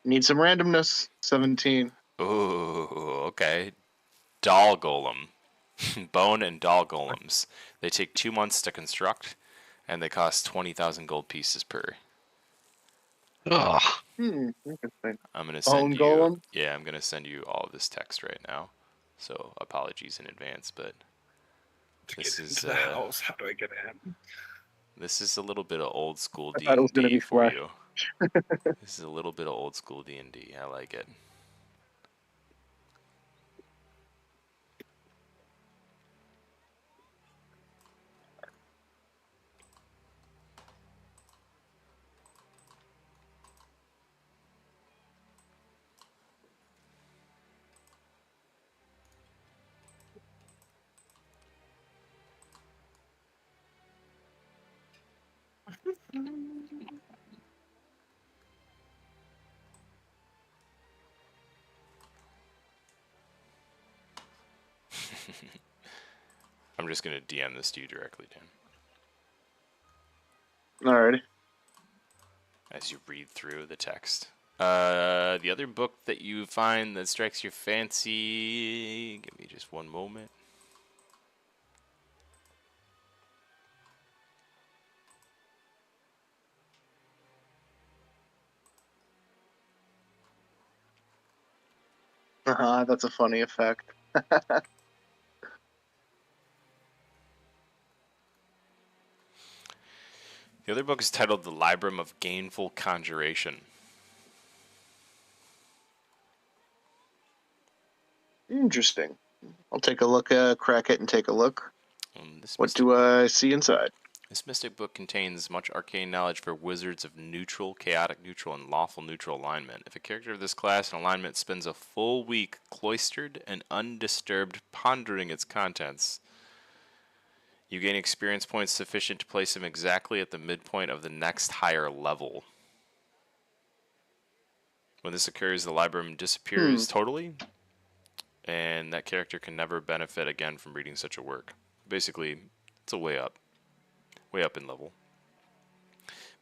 Need some randomness. 17. Ooh, okay. Doll golem. Bone and doll golems. They take 2 months to construct, and they cost 20,000 gold pieces per. Oh, Interesting. I'm gonna Bone send you. golem? Yeah, I'm gonna send you all of this text right now. So apologies in advance, but this is the house. How do I get in? this is a little bit of old school I thought it was gonna D&D be for flesh. you. This is a little bit of old school D&D. I like it. I'm just gonna DM this to you directly, Dan. Alrighty. As you read through the text. The other book that you find that strikes your fancy. Give me just one moment. That's a funny effect. The other book is titled The Librum of Gainful Conjuration. Interesting. I'll take a look, crack it and take a look. What Mystic, do I see inside? this mystic book contains much arcane knowledge for wizards of neutral, chaotic neutral, and lawful neutral alignment. If a character of this class and alignment spends a full week cloistered and undisturbed pondering its contents, you gain experience points sufficient to place him exactly at the midpoint of the next higher level. When this occurs, the Librum disappears totally, and that character can never benefit again from reading such a work. Basically, it's a way up in level.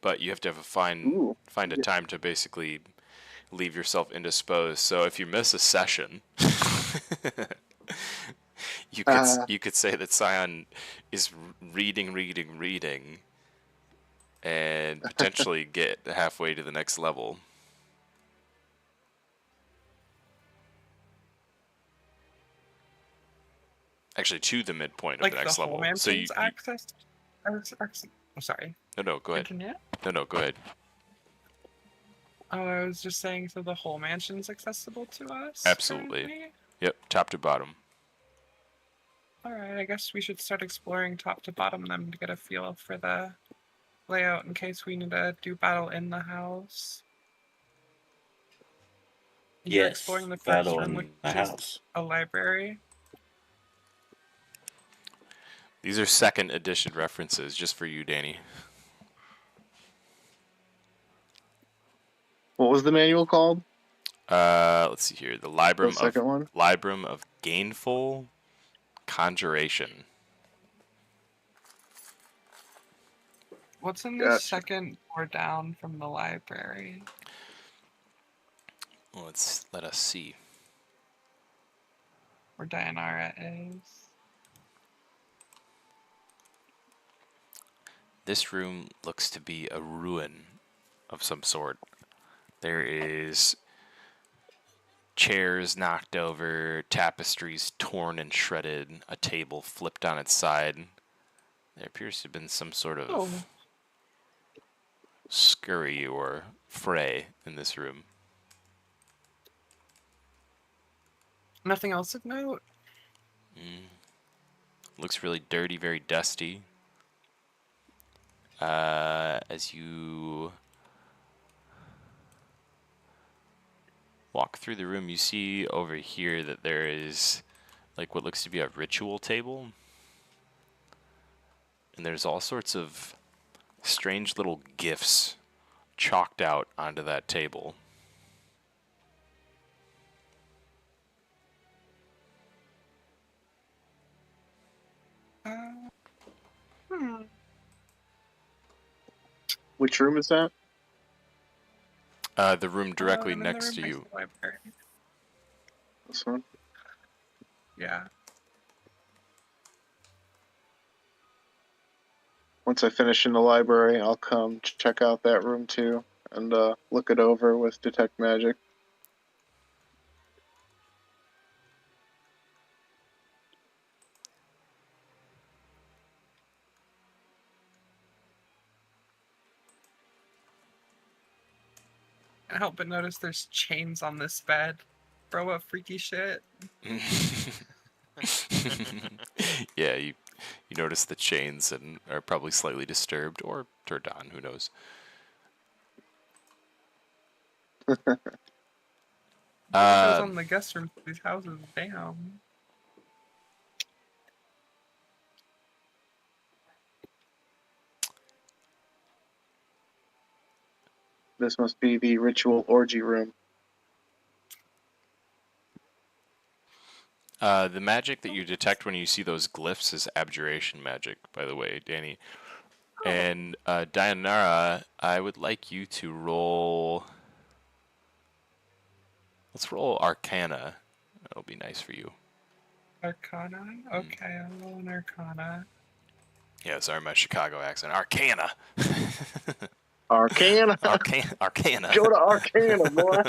But you have to have find a time to basically leave yourself indisposed. So if you miss a session, you could say that Scion is reading, and potentially get halfway to the next level. Actually, to the midpoint of Like the the next whole level. So mansion's access. I'm sorry. No, go ahead. Continue. No, go ahead. Oh, I was just saying, so the whole mansion's accessible to us? Absolutely. Currently? Yep, top to bottom. Alright, I guess we should start exploring top to bottom then to get a feel for the layout in case we need to do battle in the house. You're Yes, exploring the first battle room, in which the is house. a library. These are second edition references just for you, Danny. What was the manual called? Let's see here. The The Librum one? of Gainful Conjuration. What's in the Gotcha. second door down from the library? Well, let us see. Where Dianara is. This room looks to be a ruin of some sort. There is chairs knocked over, tapestries torn and shredded, a table flipped on its side. There appears to have been some sort of scurry or fray in this room. Nothing else of note? Looks really dirty, very dusty. As you walk through the room, you see over here that there is like what looks to be a ritual table. And there's all sorts of strange little gifts chalked out onto that table. Which room is that? The room directly I'm in the next to room you. to the library. This one? Yeah. Once I finish in the library, I'll come check out that room too and look it over with Detect Magic. I help but notice there's chains on this bed. Bro, what freaky shit. Yeah, you notice the chains and are probably slightly disturbed or turned on, who knows. What goes on in the guest rooms of these houses? Damn. This must be the ritual orgy room. The magic that you detect when you see those glyphs is abjuration magic, by the way, Danny. And Dianara, I would like you to roll. Let's roll Arcana. That'll be nice for you. Arcana? Okay, I'll roll an Arcana. Yeah, sorry, my Chicago accent. Arcana. Arcana! Arcana. Go to Arcana, boy!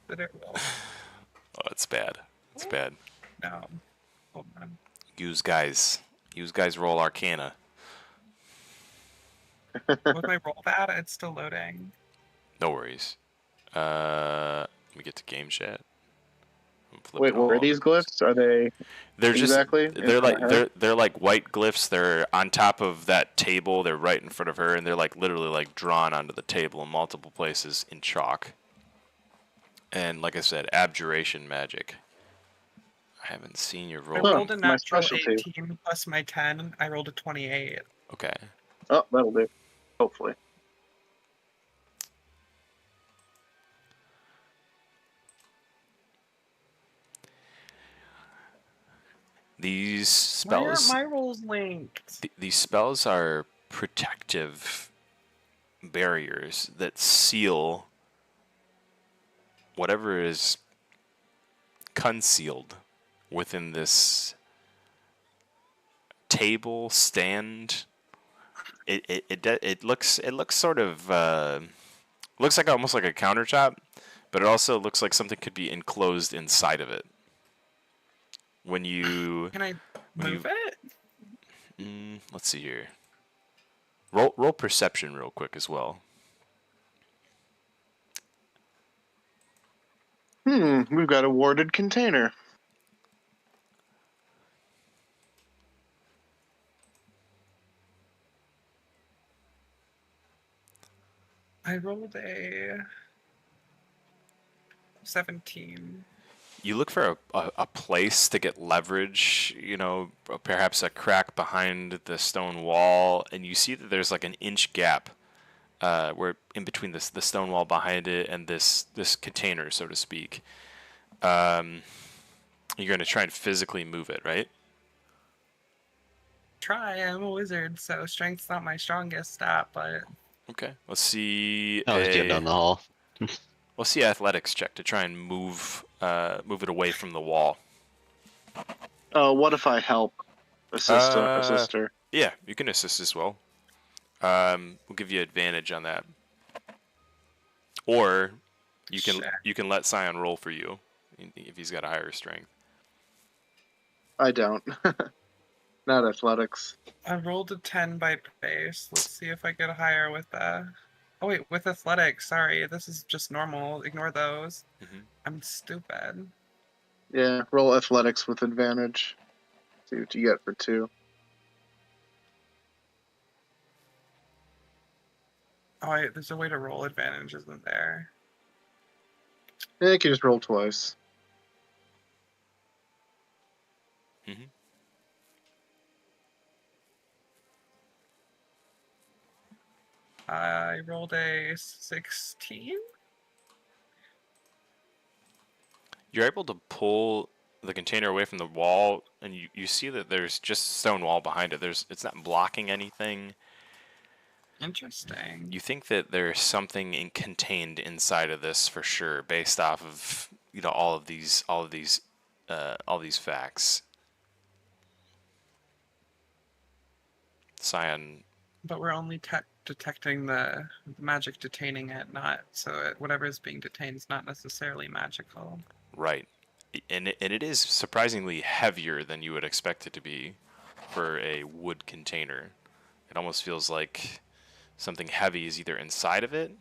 Did it roll? Oh, it's bad. It's bad. No. Hold on. Use guys roll Arcana. Was my roll bad? It's still loading. No worries. Let me get to game chat. Wait, what are these glyphs? Are they They're exactly? they're like white glyphs. They're on top of that table. They're right in front of her, and they're like literally like drawn onto the table in multiple places in chalk. And like I said, abjuration magic. I haven't seen your I roll. rolled a my natural specialty. 18 plus my 10. I rolled a 28. Okay. Oh, that'll do. Hopefully. These Why aren't spells. my rolls linked? These spells are protective barriers that seal whatever is concealed within this table stand. It looks sort of looks like almost like a countertop, but it also looks like something could be enclosed inside of it. When you Can I when move you it? let's see here. Roll perception real quick as well. We've got a warded container. I rolled a 17. You look for a place to get leverage, perhaps a crack behind the stone wall, and you see that there's like an inch gap where in between the stone wall behind it and this container, so to speak. You're going to try and physically move it, right? Try, I'm a wizard, so strength's not my strongest stat, but Okay. Let's see Always get down the hall. let's see athletics check to try and move it away from the wall. What if I help assist her? Yeah, you can assist as well. We'll give you advantage on that. Or you can Sure. you can let Scion roll for you if he's got a higher strength. I don't. Not athletics. I rolled a 10 by base. Let's see if I get higher with Oh wait, with athletics. Sorry, this is just normal. Ignore those. Mhm. I'm stupid. Yeah, roll athletics with advantage. See what you get for 2. Oh, wait, there's a way to roll advantage, isn't there? Yeah, you can just roll twice. Mhm. I rolled a 16. You're able to pull the container away from the wall, and you see that there's just stone wall behind it. It's not blocking anything. Interesting. You think that there's something contained inside of this for sure, based off of all of these facts. Scion, But we're only detecting the magic detaining it, not so whatever is being detained is not necessarily magical. right? And it is surprisingly heavier than you would expect it to be for a wood container. It almost feels like something heavy is either inside of it,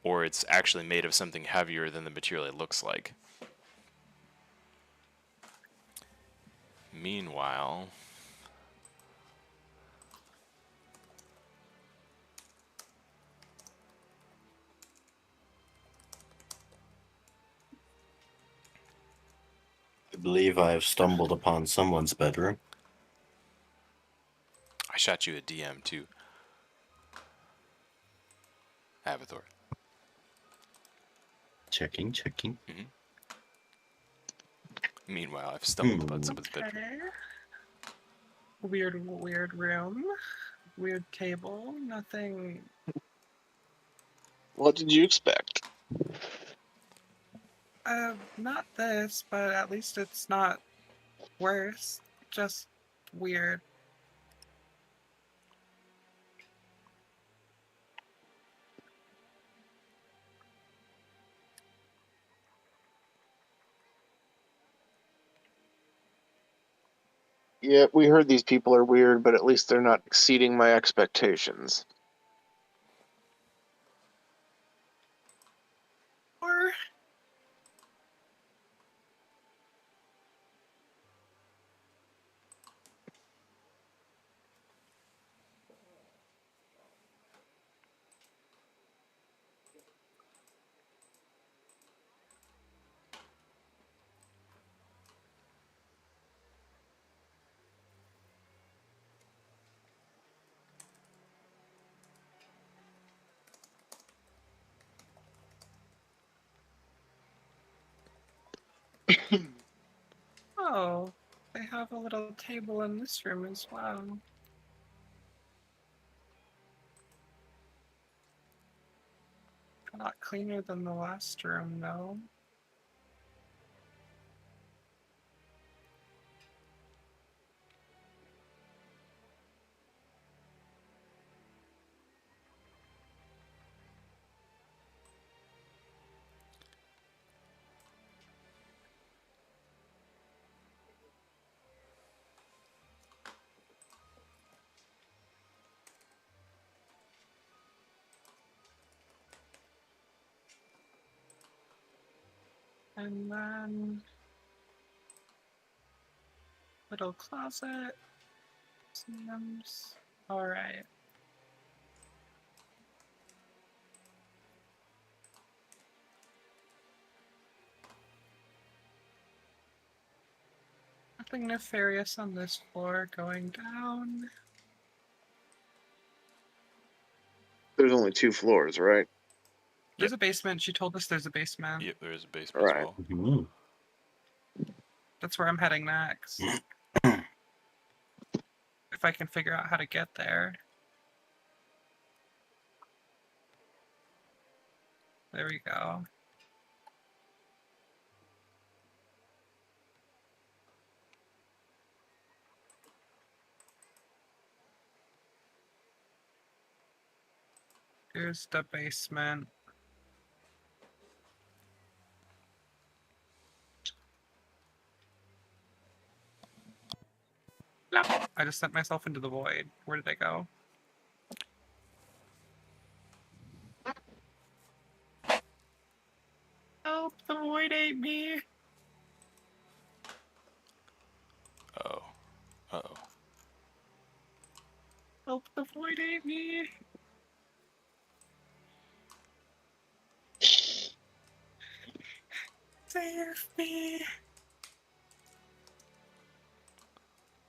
or it's actually made of something heavier than the material it looks like. Meanwhile, I believe I have stumbled upon someone's bedroom. I shot you a DM too, Avatar. Checking. Meanwhile, I've stumbled upon someone's Okay. bedroom. Weird room. Weird table. Nothing. What did you expect? Not this, but at least it's not worse. Just weird. Yeah, we heard these people are weird, but at least they're not exceeding my expectations. Or oh, they have a little table in this room as well. A lot cleaner than the last room, though. And then little closet. Seams. All right. Nothing nefarious on this floor. Going down. There's only 2 floors, right? There's a basement. She told us there's a basement. Yep, there is a basement as Right. well. Mhm. That's where I'm heading next. If I can figure out how to get there. There we go. Here's the basement. No, I just sent myself into the void. Where did I go? Help, the void ate me. Uh-oh. Uh-oh. Help, the void ate me. Save me.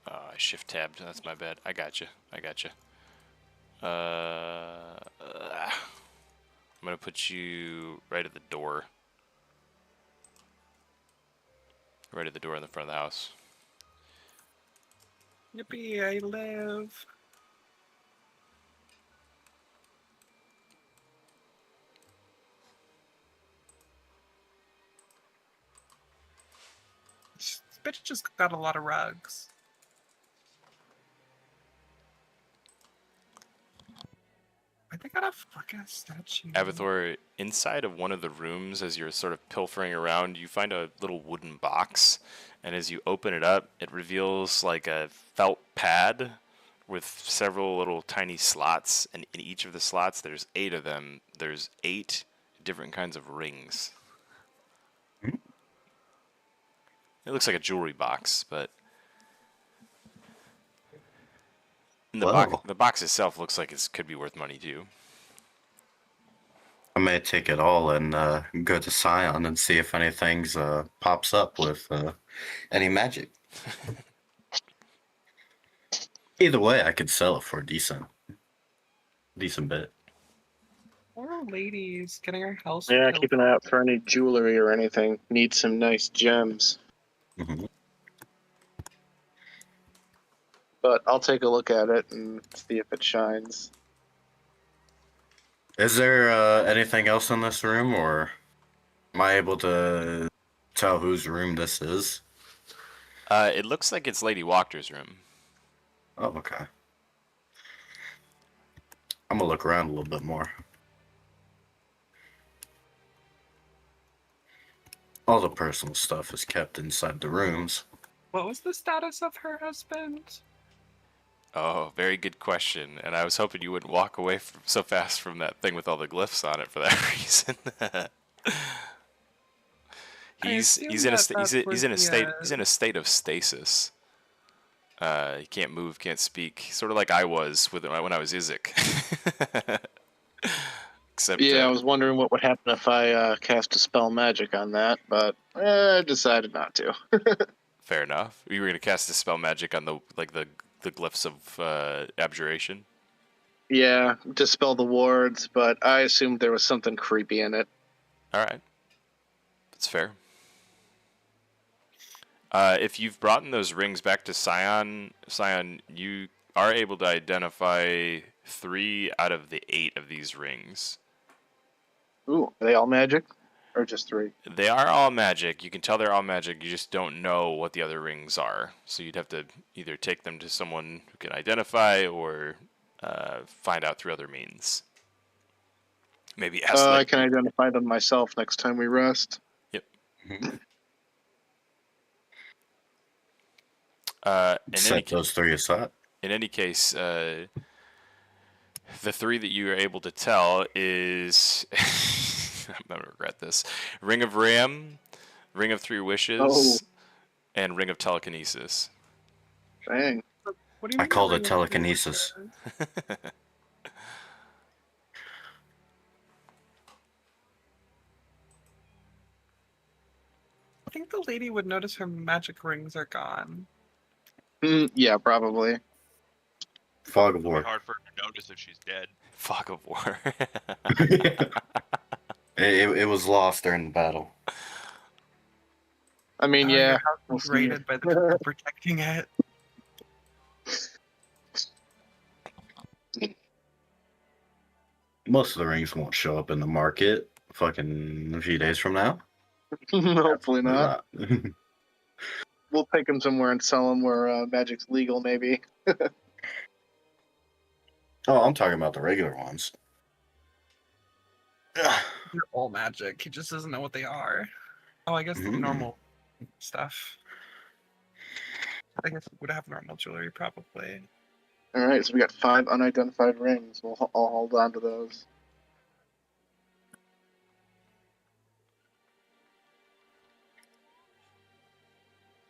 I shift tabbed. That's my bad. I gotcha. I gotcha. I'm gonna put you right at the door. Right at the door in the front of the house. Yippee, I live. This bitch just got a lot of rugs. I think I got a fucking statue. Avathor, inside of one of the rooms, as you're sort of pilfering around, you find a little wooden box, and as you open it up, it reveals like a felt pad with several little tiny slots, and in each of the slots, there's 8 of them. There's 8 different kinds of rings. It looks like a jewelry box, but the box itself looks like it could be worth money too. I may take it all and go to Scion and see if anything's pops up with any magic. Either way, I could sell it for a decent bit. Poor lady's getting her house. Yeah, built. keep an eye out for any jewelry or anything. Need some nice gems. Mm-hmm. But I'll take a look at it and see if it shines. Is there anything else in this room, or am I able to tell whose room this is? It looks like it's Lady Walker's room. Oh, okay. I'm gonna look around a little bit more. All the personal stuff is kept inside the rooms. What was the status of her husband? Oh, very good question. And I was hoping you wouldn't walk away so fast from that thing with all the glyphs on it for that reason. he's in a state of stasis. He can't move, can't speak. Sort of like I was when I was Izek. Except I was wondering what would happen if I cast a spell magic on that, but I decided not to. fair enough. You were gonna cast a spell magic on the glyphs of abjuration. Yeah, dispel the wards, but I assumed there was something creepy in it. All right, that's fair. If you've brought in those rings back to Scion, you are able to identify 3 out of the 8 of these rings. Ooh, are they all magic? Or just 3? They are all magic. You can tell they're all magic. You just don't know what the other rings are. So you'd have to either take them to someone who can identify or find out through other means. Maybe ask I can identify them myself next time we rest. Yep. Mm-hmm. Set those 3 aside. In any case, the 3 that you are able to tell is I'm gonna regret this: Ring of Ram, Ring of Three Wishes, Oh. and Ring of Telekinesis. Dang. What do you I mean? called a it ring of telekinesis. wishes? I think the lady would notice her magic rings are gone. Yeah, probably. Fog of It'd be war. hard for her to notice if she's dead. Fog of War. It was lost during the battle. I mean, Oh, yeah. your house we'll is see. raided by the people protecting it. Most of the rings won't show up in the market fucking a few days from now. Hopefully not. Not. We'll take them somewhere and sell them where magic's legal, maybe. Oh, I'm talking about the regular ones. They're all magic. He just doesn't know what they are. Oh, I guess the normal stuff. I guess it would have normal jewelry, probably. All right, so we got 5 unidentified rings. I'll hold on to those.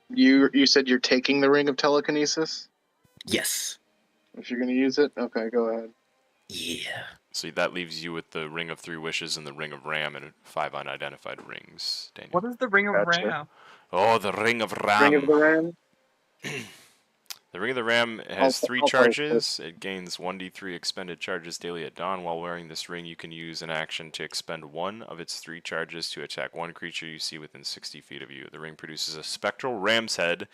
You said you're taking the ring of telekinesis? Yes. If you're going to use it? Okay, go ahead. Yeah. So that leaves you with the Ring of Three Wishes and the Ring of Ram and 5 unidentified rings. Daniel. What is the ring of Gotcha. Ram? Oh, the Ring of Ram. Ring of the Ram? The Ring of the Ram has I'll 3 post it. charges. It gains 1d3 expended charges daily at dawn. While wearing this ring, you can use an action to expend 1 of its 3 charges to attack 1 creature you see within 60 feet of you. The ring produces a spectral ram's head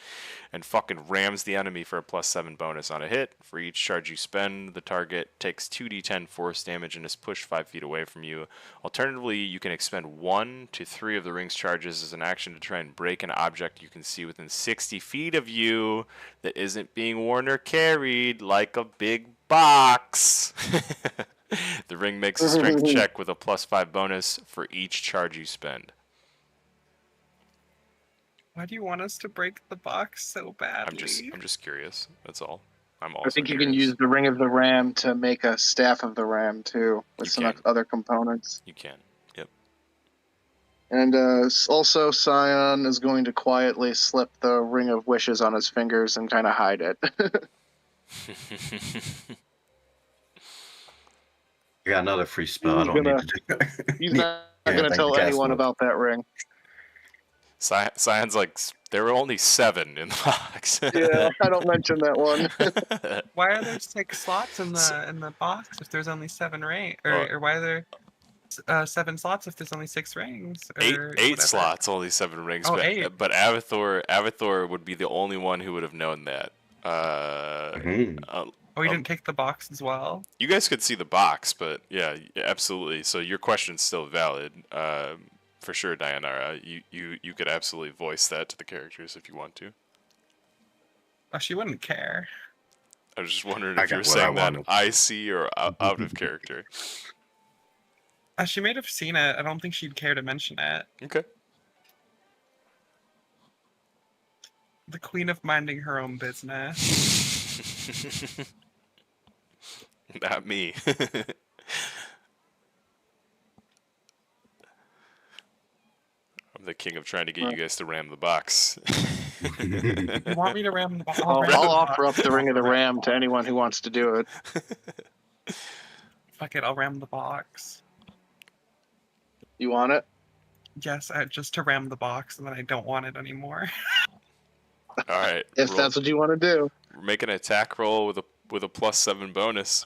and fucking rams the enemy for a +7 bonus on a hit. For each charge you spend, the target takes 2d10 force damage and is pushed 5 feet away from you. Alternatively, you can expend 1 to 3 of the ring's charges as an action to try and break an object you can see within 60 feet of you that isn't being worn or carried, like a big box. The ring makes a strength check with a +5 bonus for each charge you spend. Why do you want us to break the box so badly? I'm just curious. That's all. I'm also I think you curious. can use the Ring of the Ram to make a Staff of the Ram, too, with You some can. other components. You can. Yep. And also, Scion is going to quietly slip the Ring of Wishes on his fingers and kind of hide it. I got another free spell. I He's don't gonna- need to do. He's not Yeah, going to thank tell the cast anyone book. about that ring. Scion's like, there were only 7 in the box. Yeah, I don't mention that one. Why are there 6 slots in the box if there's only 7 rings? Or why are there 7 slots if there's only 6 rings? Or Eight whatever? slots, only 7 rings. Oh, but 8. but Avathor would be the only one who would have known that. Oh, you didn't take the box as well? You guys could see the box, but yeah, absolutely. So your question's still valid. For sure, Dianara. You could absolutely voice that to the characters if you want to. Oh, she wouldn't care. I was just wondering I if you were got what I saying that wanted. I see or out of character. She might have seen it. I don't think she'd care to mention it. Okay. The queen of minding her own business. Not me. I'm the king of trying to get you guys to ram the box. You want me to ram the box? I'll offer up the Ring of the Ram to anyone who wants to do it. Fuck it, I'll ram the box. You want it? Yes, just to ram the box, and then I don't want it anymore. All right. If that's what you want to do. Make an attack roll with a +7 bonus.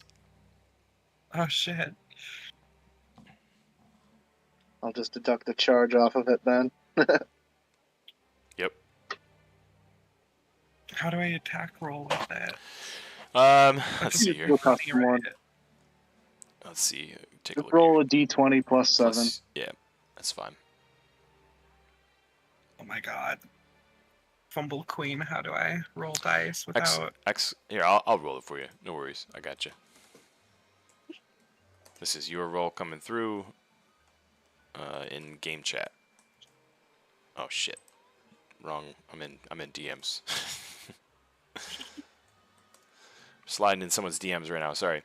Oh shit. I'll just deduct the charge off of it then. Yep. How do I attack roll with it? Let's see here. We'll custom one. Let's see. Take a Just look roll here. a d20 plus 7. Yeah, that's fine. Oh my god. Fumble queen, how do I roll dice without... Here, I'll roll it for you. No worries. I got you. This is your roll coming through in game chat. Oh shit. Wrong. I'm in DMs. Sliding in someone's DMs right now. Sorry.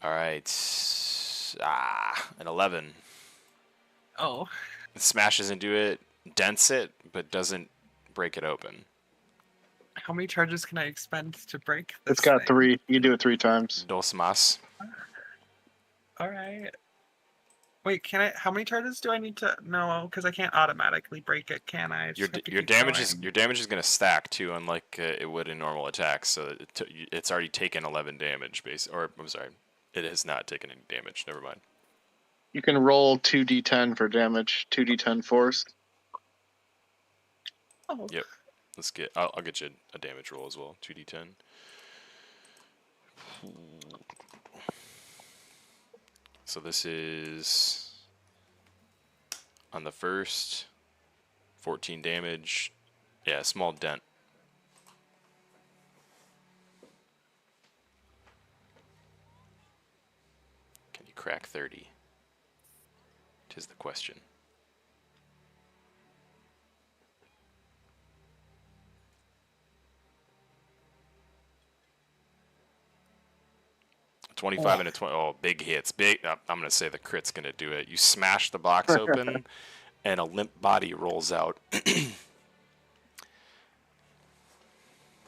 All right. An 11. Oh, It smashes into it, dents it, but doesn't break it open. how many charges can I expend to break this It's got thing? 3. You do it 3 times. Dos más. All right. Wait, can I? How many charges do I need to? No, because I can't automatically break it, can I? I just have to Your keep damage going. is going to stack too, unlike it would in normal attacks. So it's already taken 11 damage, or I'm sorry, it has not taken any damage. Never mind. You can roll 2d10 for damage, 2d10 force. Oh, Yep. Let's get. I'll get you a damage roll as well. 2d10. So this is on the first 14 damage. Yeah, small dent. Can you crack 30? 'Tis the question. $25 and a 20. Oh, big hits. Big. I'm gonna say the crit's gonna do it. You smash the box open, and a limp body rolls out.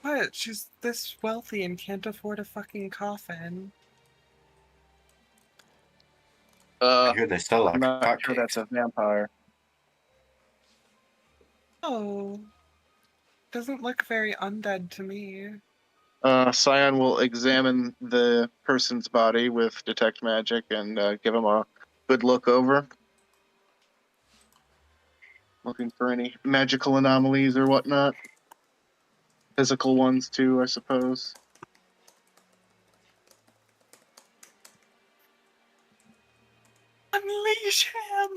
what? She's this wealthy and can't afford a fucking coffin. I hear they sell I'm like not sure that's hotcakes. a vampire. Oh, doesn't look very undead to me. Scion will examine the person's body with detect magic and give him a good look over. Looking for any magical anomalies or whatnot. Physical ones too, I suppose. Unleash him!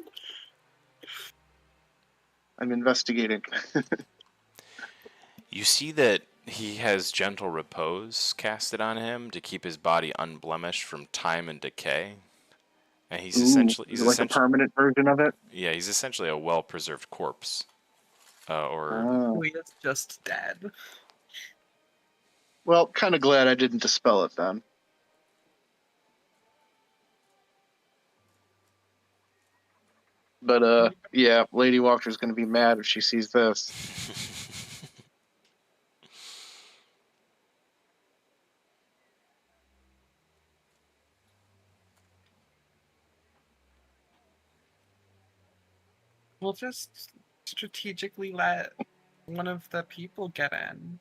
I'm investigating. You see that he has gentle repose casted on him to keep his body unblemished from time and decay. And he's Ooh, essentially is it like a permanent version of it? yeah, he's essentially a well-preserved corpse. Or Oh. He is just dead. Well, kind of glad I didn't dispel it then. But yeah, Lady Walker's gonna be mad if she sees this. We'll just strategically let one of the people get in.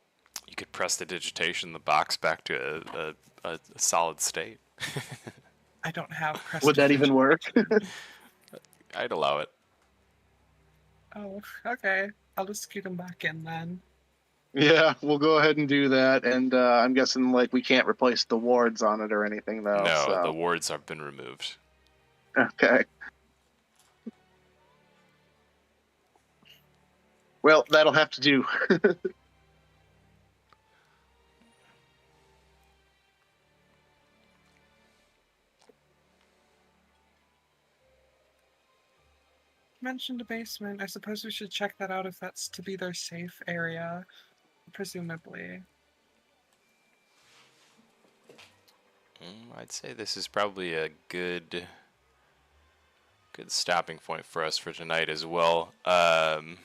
you could prestidigitation the box back to a solid state. I don't have Would that even work? I'd allow it. Oh, okay. I'll just scoot him back in then. Yeah, we'll go ahead and do that. And I'm guessing like we can't replace the wards on it or anything though. No, So. the wards have been removed. Okay. Well, that'll have to do. Mentioned a basement. I suppose we should check that out if that's to be their safe area. Presumably. I'd say this is probably a good stopping point for us for tonight as well. And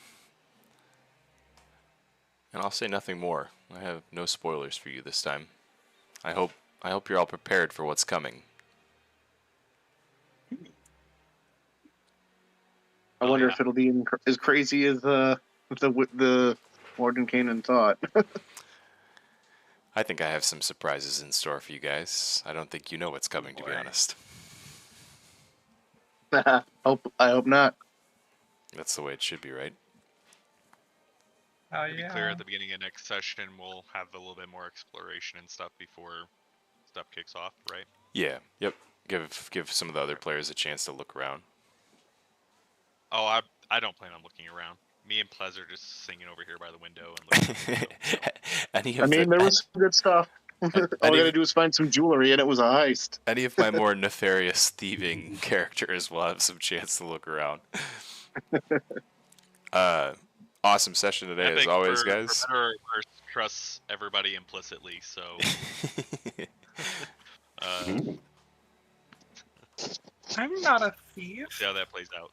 I'll say nothing more. I have no spoilers for you this time. I hope you're all prepared for what's coming. I wonder if it'll be as crazy as the Warden Kanan thought. I think I have some surprises in store for you guys. I don't think you know what's coming, to be honest. I hope not. That's the way it should be, right? Oh, To be yeah. clear, at the beginning of next session, we'll have a little bit more exploration and stuff before stuff kicks off, right? Yeah. Yep. Give some of the other players a chance to look around. Oh, I don't plan on looking around. Me and Plez are just singing over here by the window and looking. I mean, there was some good stuff. All we gotta do is find some jewelry, and it was a heist. Any of my more nefarious thieving characters will have some chance to look around. Awesome session today, as always, guys. For better or worse, trust everybody implicitly, so. I'm not a thief. See how that plays out.